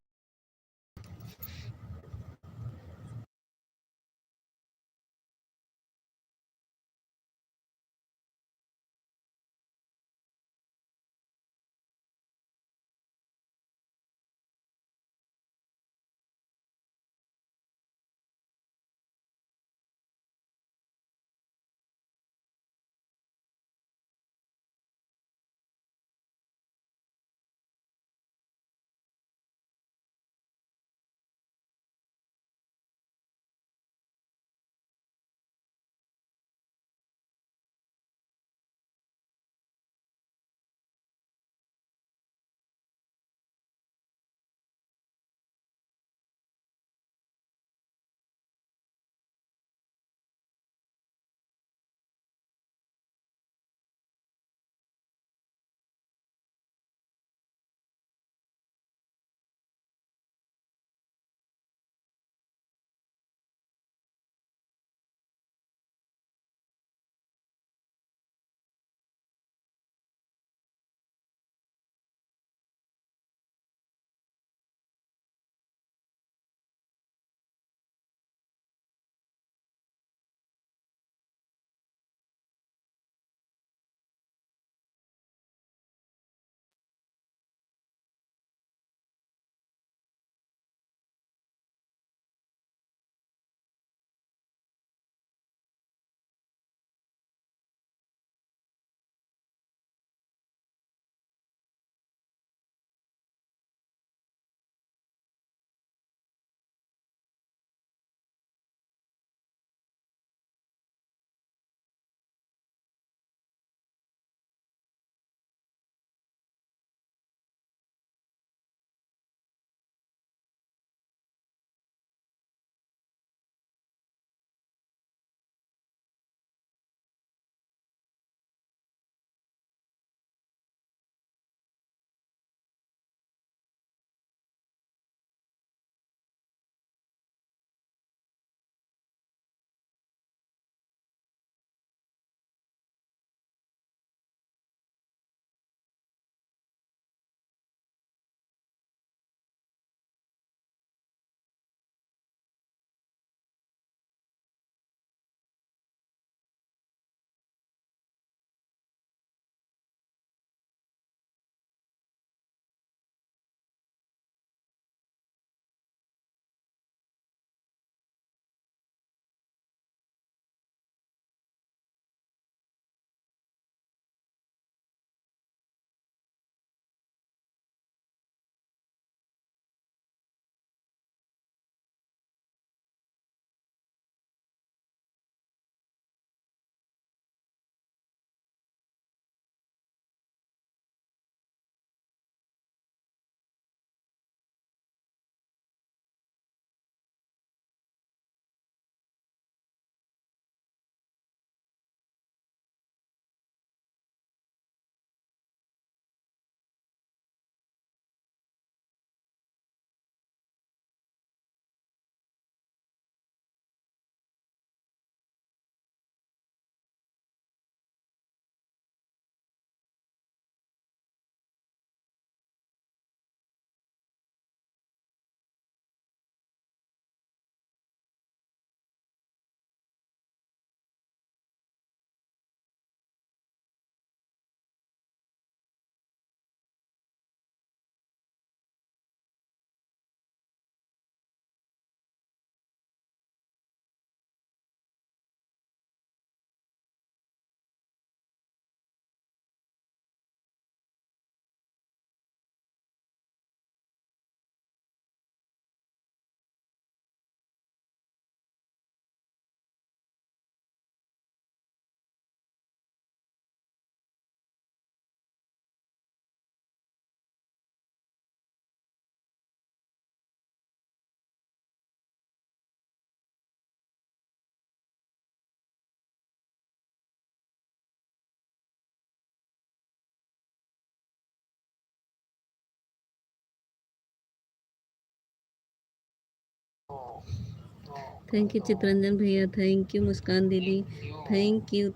थैंक यू चित्रंजन भैया, थैंक यू मुस्कान दीदी, थैंक यू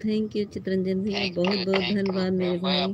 चित्रंजन भैया, बहुत बहुत धन्यवाद मेरे भाई।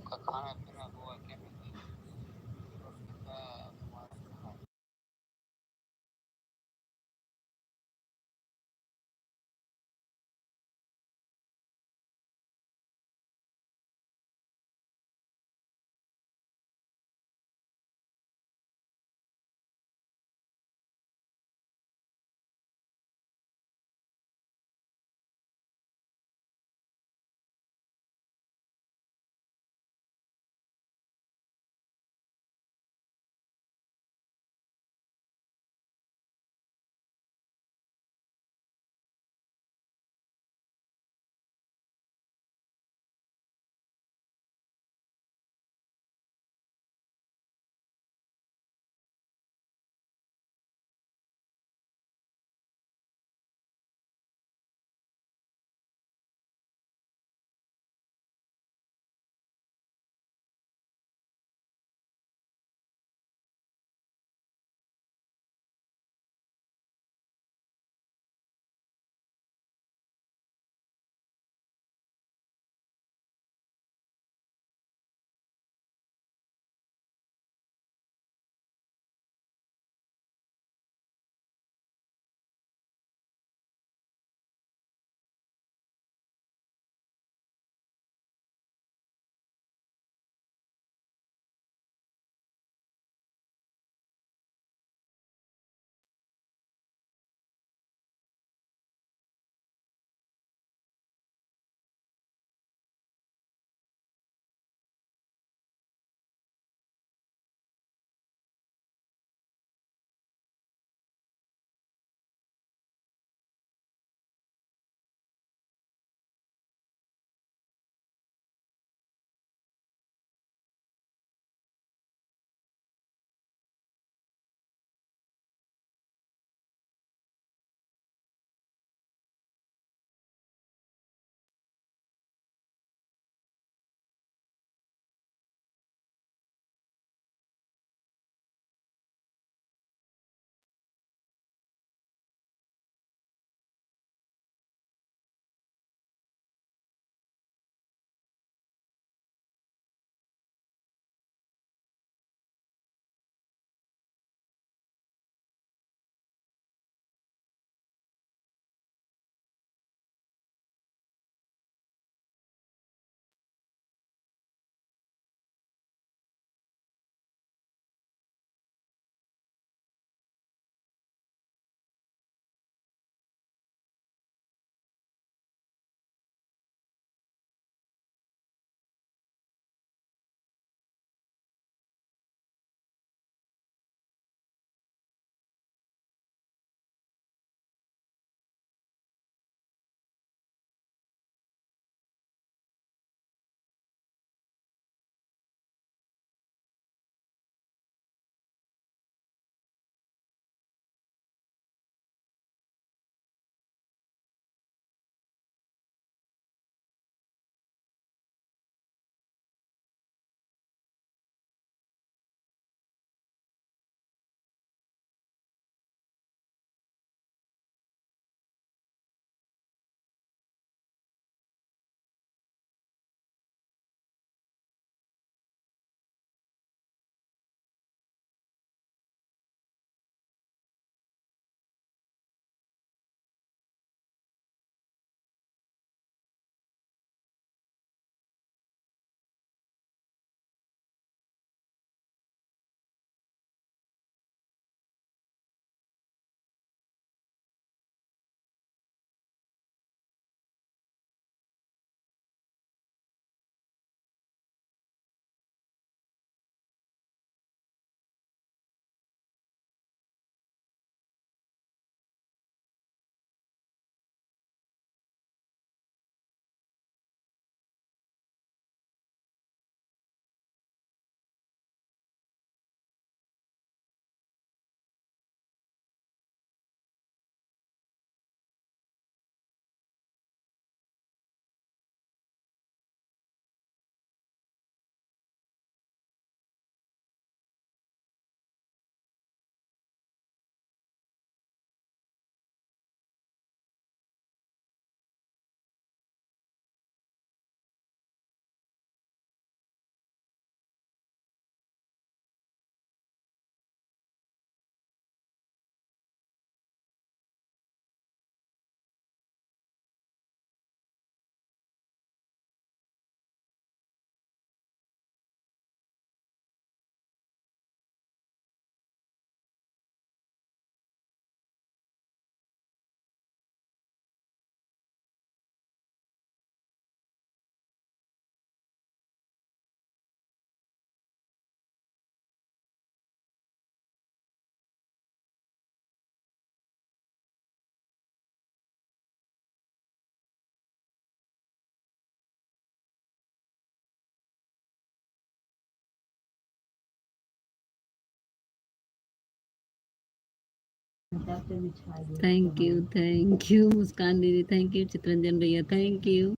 थैंक यू मुस्कान दीदी, थैंक यू चित्रंजन भैया, thank you.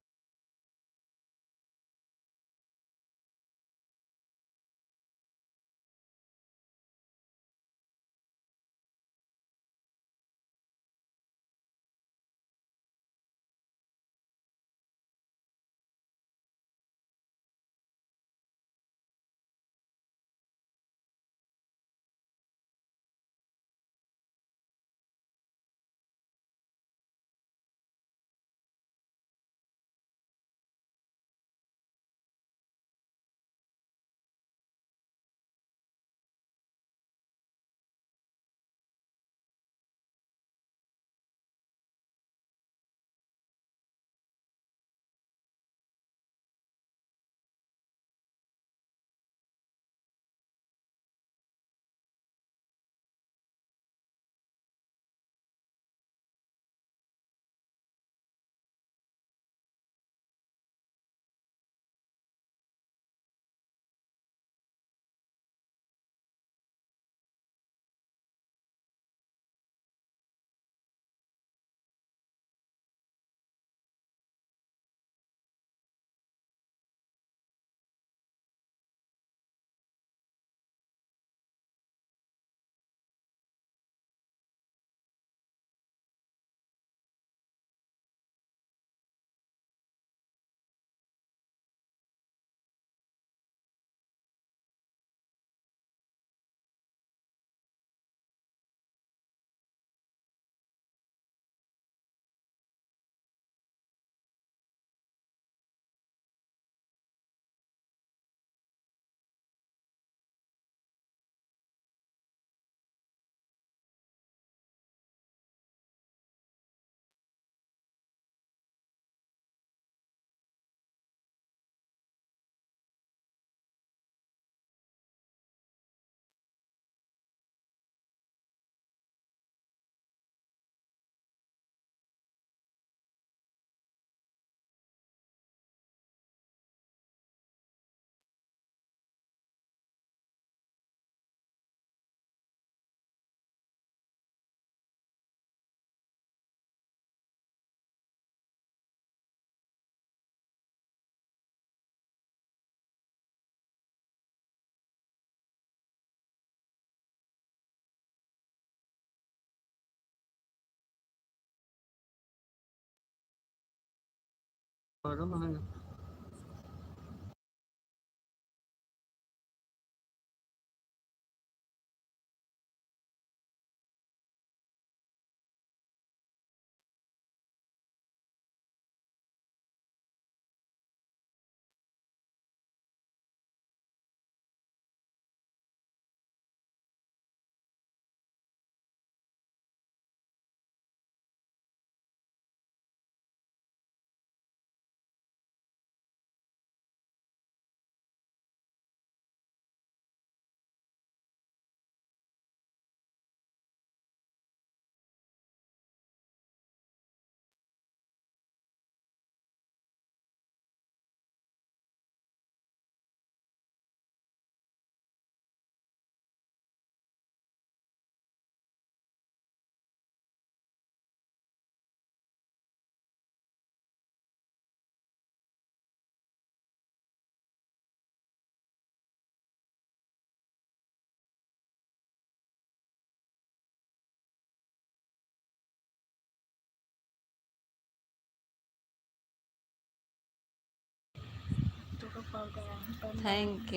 Thank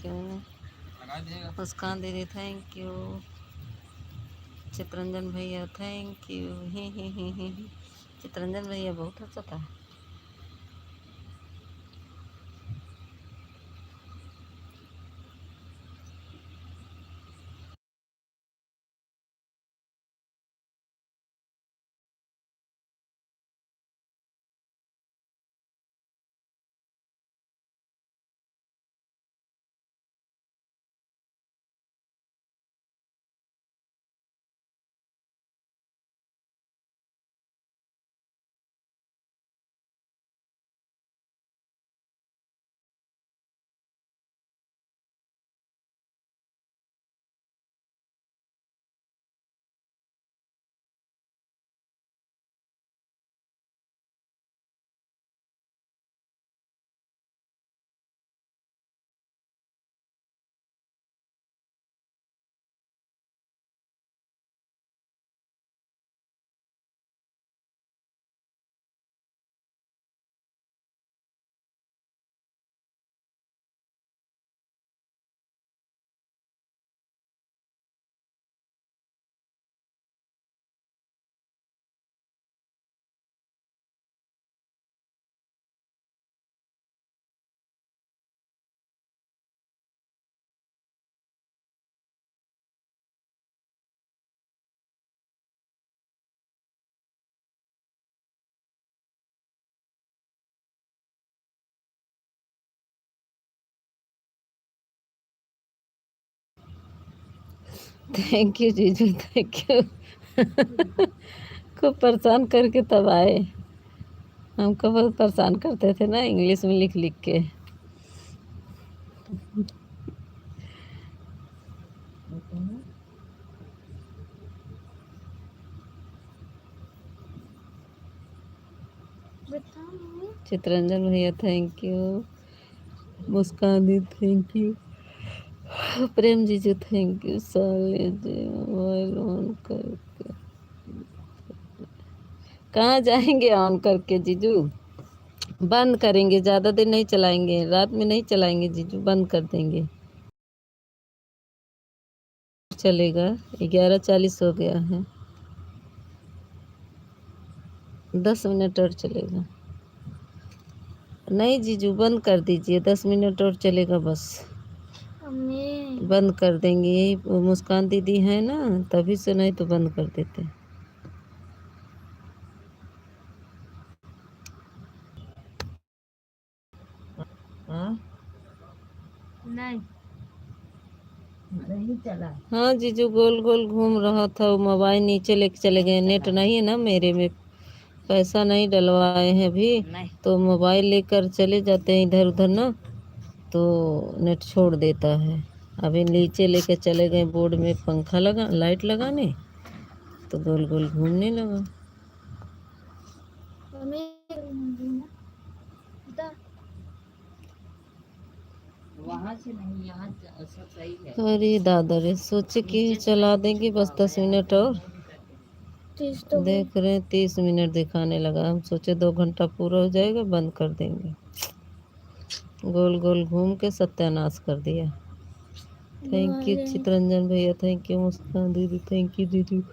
you Muskan दीदी, थैंक यू चित्रंजन भैया, थैंक यू। ही चित्रंजन भैया बहुत अच्छा था। थैंक यू जीजू, थैंक यू। खूब परेशान करके तब आए। हमको बहुत परेशान करते थे ना इंग्लिश में लिख लिख के। चित्रंजन भैया थैंक यू, मुस्कान दी थैंक यू, प्रेम जीजू थैंक यू, साले जी मोबाइल ऑन करके कहाँ जाएंगे? ऑन करके जीजू बंद करेंगे, ज़्यादा देर नहीं चलाएंगे, रात में नहीं चलाएंगे जीजू, बंद कर देंगे। चलेगा, 11:40 हो गया है, 10 मिनट और चलेगा। नहीं जीजू बंद कर दीजिए, 10 मिनट और चलेगा बस, बंद कर देंगे। यही मुस्कान दीदी है ना, तभी से, नहीं तो बंद कर देते। नहीं चला। हाँ जीजू गोल गोल घूम रहा था, वो मोबाइल नीचे लेके चले गए। नेट नहीं है ना मेरे में, पैसा नहीं डलवाए हैं अभी, तो मोबाइल लेकर चले जाते हैं इधर उधर ना, तो नेट छोड़ देता है। अभी नीचे लेके चले गए, बोर्ड में पंखा लगा, लाइट लगाने, तो गोल गोल घूमने लगा। वहाँ से नहीं, यहाँ सब सही है। अरे दादा रे, सोचे कि चला देंगे बस 10 मिनट और, देख रहे हैं 30 मिनट दिखाने लगा। हम सोचे 2 घंटा पूरा हो जाएगा, बंद कर देंगे। गोल गोल घूम के सत्यानाश कर दिया। थैंक यू चित्रंजन भैया, थैंक यू मुस्कान दीदी, थैंक यू दीदी।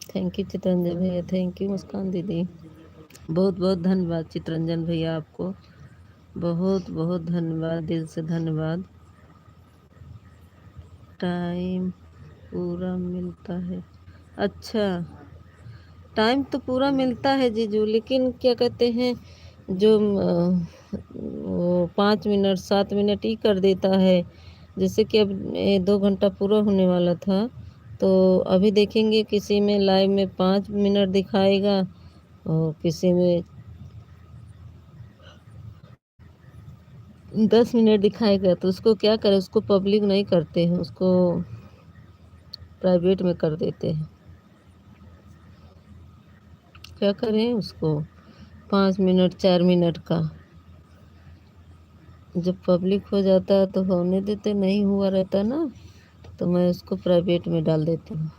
थैंक यू चित्रंजन भैया, थैंक यू मुस्कान दीदी, बहुत बहुत धन्यवाद चित्रंजन भैया, आपको बहुत बहुत धन्यवाद, दिल से धन्यवाद। टाइम पूरा मिलता है? अच्छा, टाइम तो पूरा मिलता है जीजू, लेकिन क्या कहते हैं, जो वो 5 मिनट 7 मिनट ही कर देता है। जैसे कि अब 2 घंटा पूरा होने वाला था, तो अभी देखेंगे किसी में लाइव में 5 मिनट दिखाएगा और किसी में 10 मिनट दिखाएगा। तो उसको क्या करें, उसको पब्लिक नहीं करते हैं, उसको प्राइवेट में कर देते हैं। क्या करें उसको, 5 मिनट 4 मिनट का, जब पब्लिक हो जाता है तो होने देते, नहीं हुआ रहता ना, तो मैं उसको प्राइवेट में डाल देती हूँ।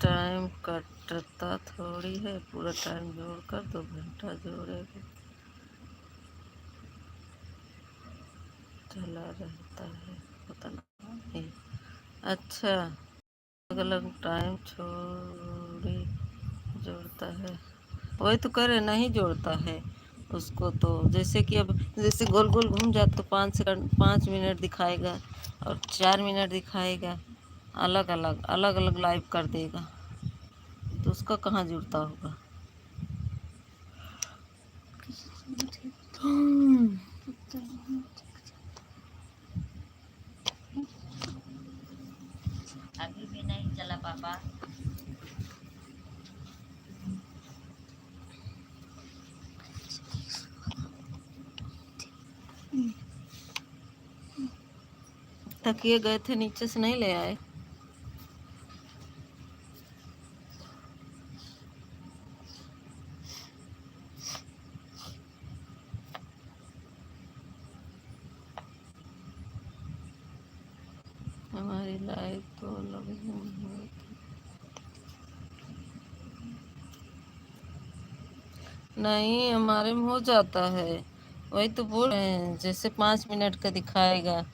टाइम कटता थोड़ी है, पूरा टाइम जोड़कर 2 घंटा जोड़ेगा, चला रहता है, पता नहीं। अच्छा, अलग अलग टाइम छोड़ी जोड़ता है, वही तो करे, नहीं जोड़ता है उसको। तो जैसे कि अब जैसे गोल गोल घूम जाए तो 5 सेकंड 5 मिनट दिखाएगा और 4 मिनट दिखाएगा, अलग अलग अलग अलग लाइव कर देगा, तो उसका कहाँ जुड़ता होगा। अभी भी नहीं चला पापा। तकिए गए थे नीचे से, नहीं ले आए। हमारी लाइफ तो नहीं, हमारे में हो जाता है। वही तो बोल रहे हैं, जैसे 5 मिनट का दिखाएगा।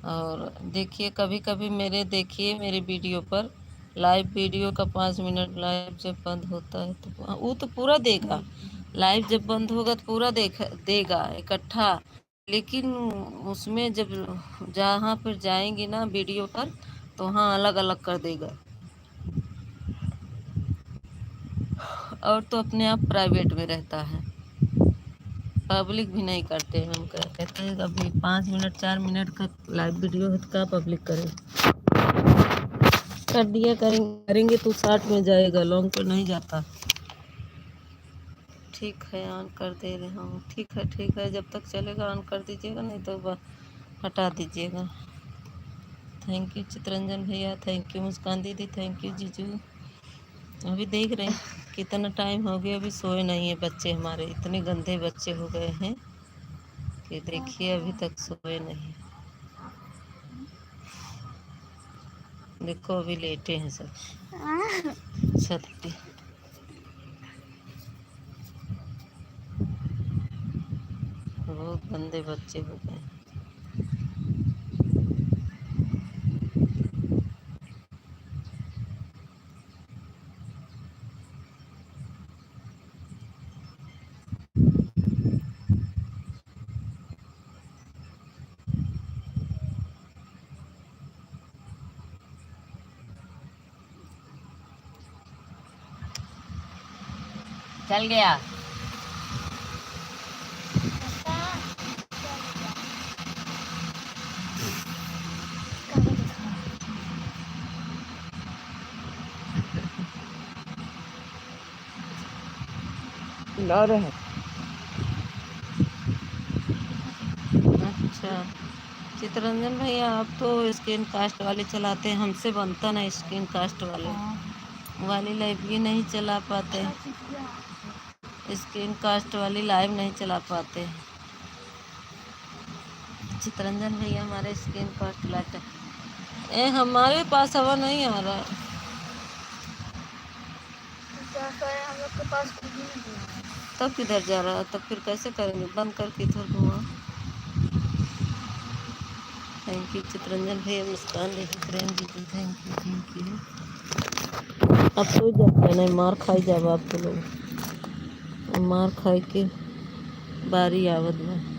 और देखिए, कभी कभी देखिए मेरे वीडियो पर लाइव वीडियो का 5 मिनट लाइव जब बंद होता है तो वो तो पूरा देगा। लाइव जब बंद होगा तो पूरा देगा इकट्ठा। लेकिन उसमें जब जहाँ पर जाएंगे ना वीडियो पर, तो वहाँ अलग अलग कर देगा। और तो अपने आप प्राइवेट में रहता है, पब्लिक भी नहीं करते। हम कहते हैं अभी 5 मिनट 4 मिनट का लाइव वीडियो है तो क्या पब्लिक करें। कर दिया करेंगे तो 60 में जाएगा, लॉन्ग पर नहीं जाता। ठीक है, ऑन कर दे रहे हूँ। ठीक है, जब तक चलेगा ऑन कर दीजिएगा, नहीं तो हटा दीजिएगा। थैंक यू चितरंजन भैया, थैंक यू मुस्कान दीदी, थैंक यू जीजू। अभी देख रहे हैं कितना टाइम हो गया, अभी सोए नहीं है बच्चे हमारे। इतने गंदे बच्चे हो गए हैं कि देखिए अभी तक सोए नहीं। देखो अभी लेटे हैं सब छत पे। बहुत गंदे बच्चे हो गए। चल गया। ला रहे हैं। अच्छा चितरंजन भैया, आप तो स्क्रीन कास्ट वाले चलाते हैं, हमसे बनता नहीं स्क्रीन कास्ट वाली लाइव भी नहीं चला पाते। स्क्रीन कास्ट वाली लाइव नहीं चला पाते। चितरंजन भैया हमारे स्क्रीन कास्ट लाइव हमारे पास हवा नहीं आ रहा। हम लोग के पास तब किधर जा रहा है, तब फिर कैसे करेंगे? बंद करके इधर घुमा। थैंक यू चितरंजन भैया, मुस्कान दीदी, प्रेम दीदी, थैंक यू। अब सो जाता नहीं, मार खाई जाब आप तो लोग, मार खाई के बारी आवत में।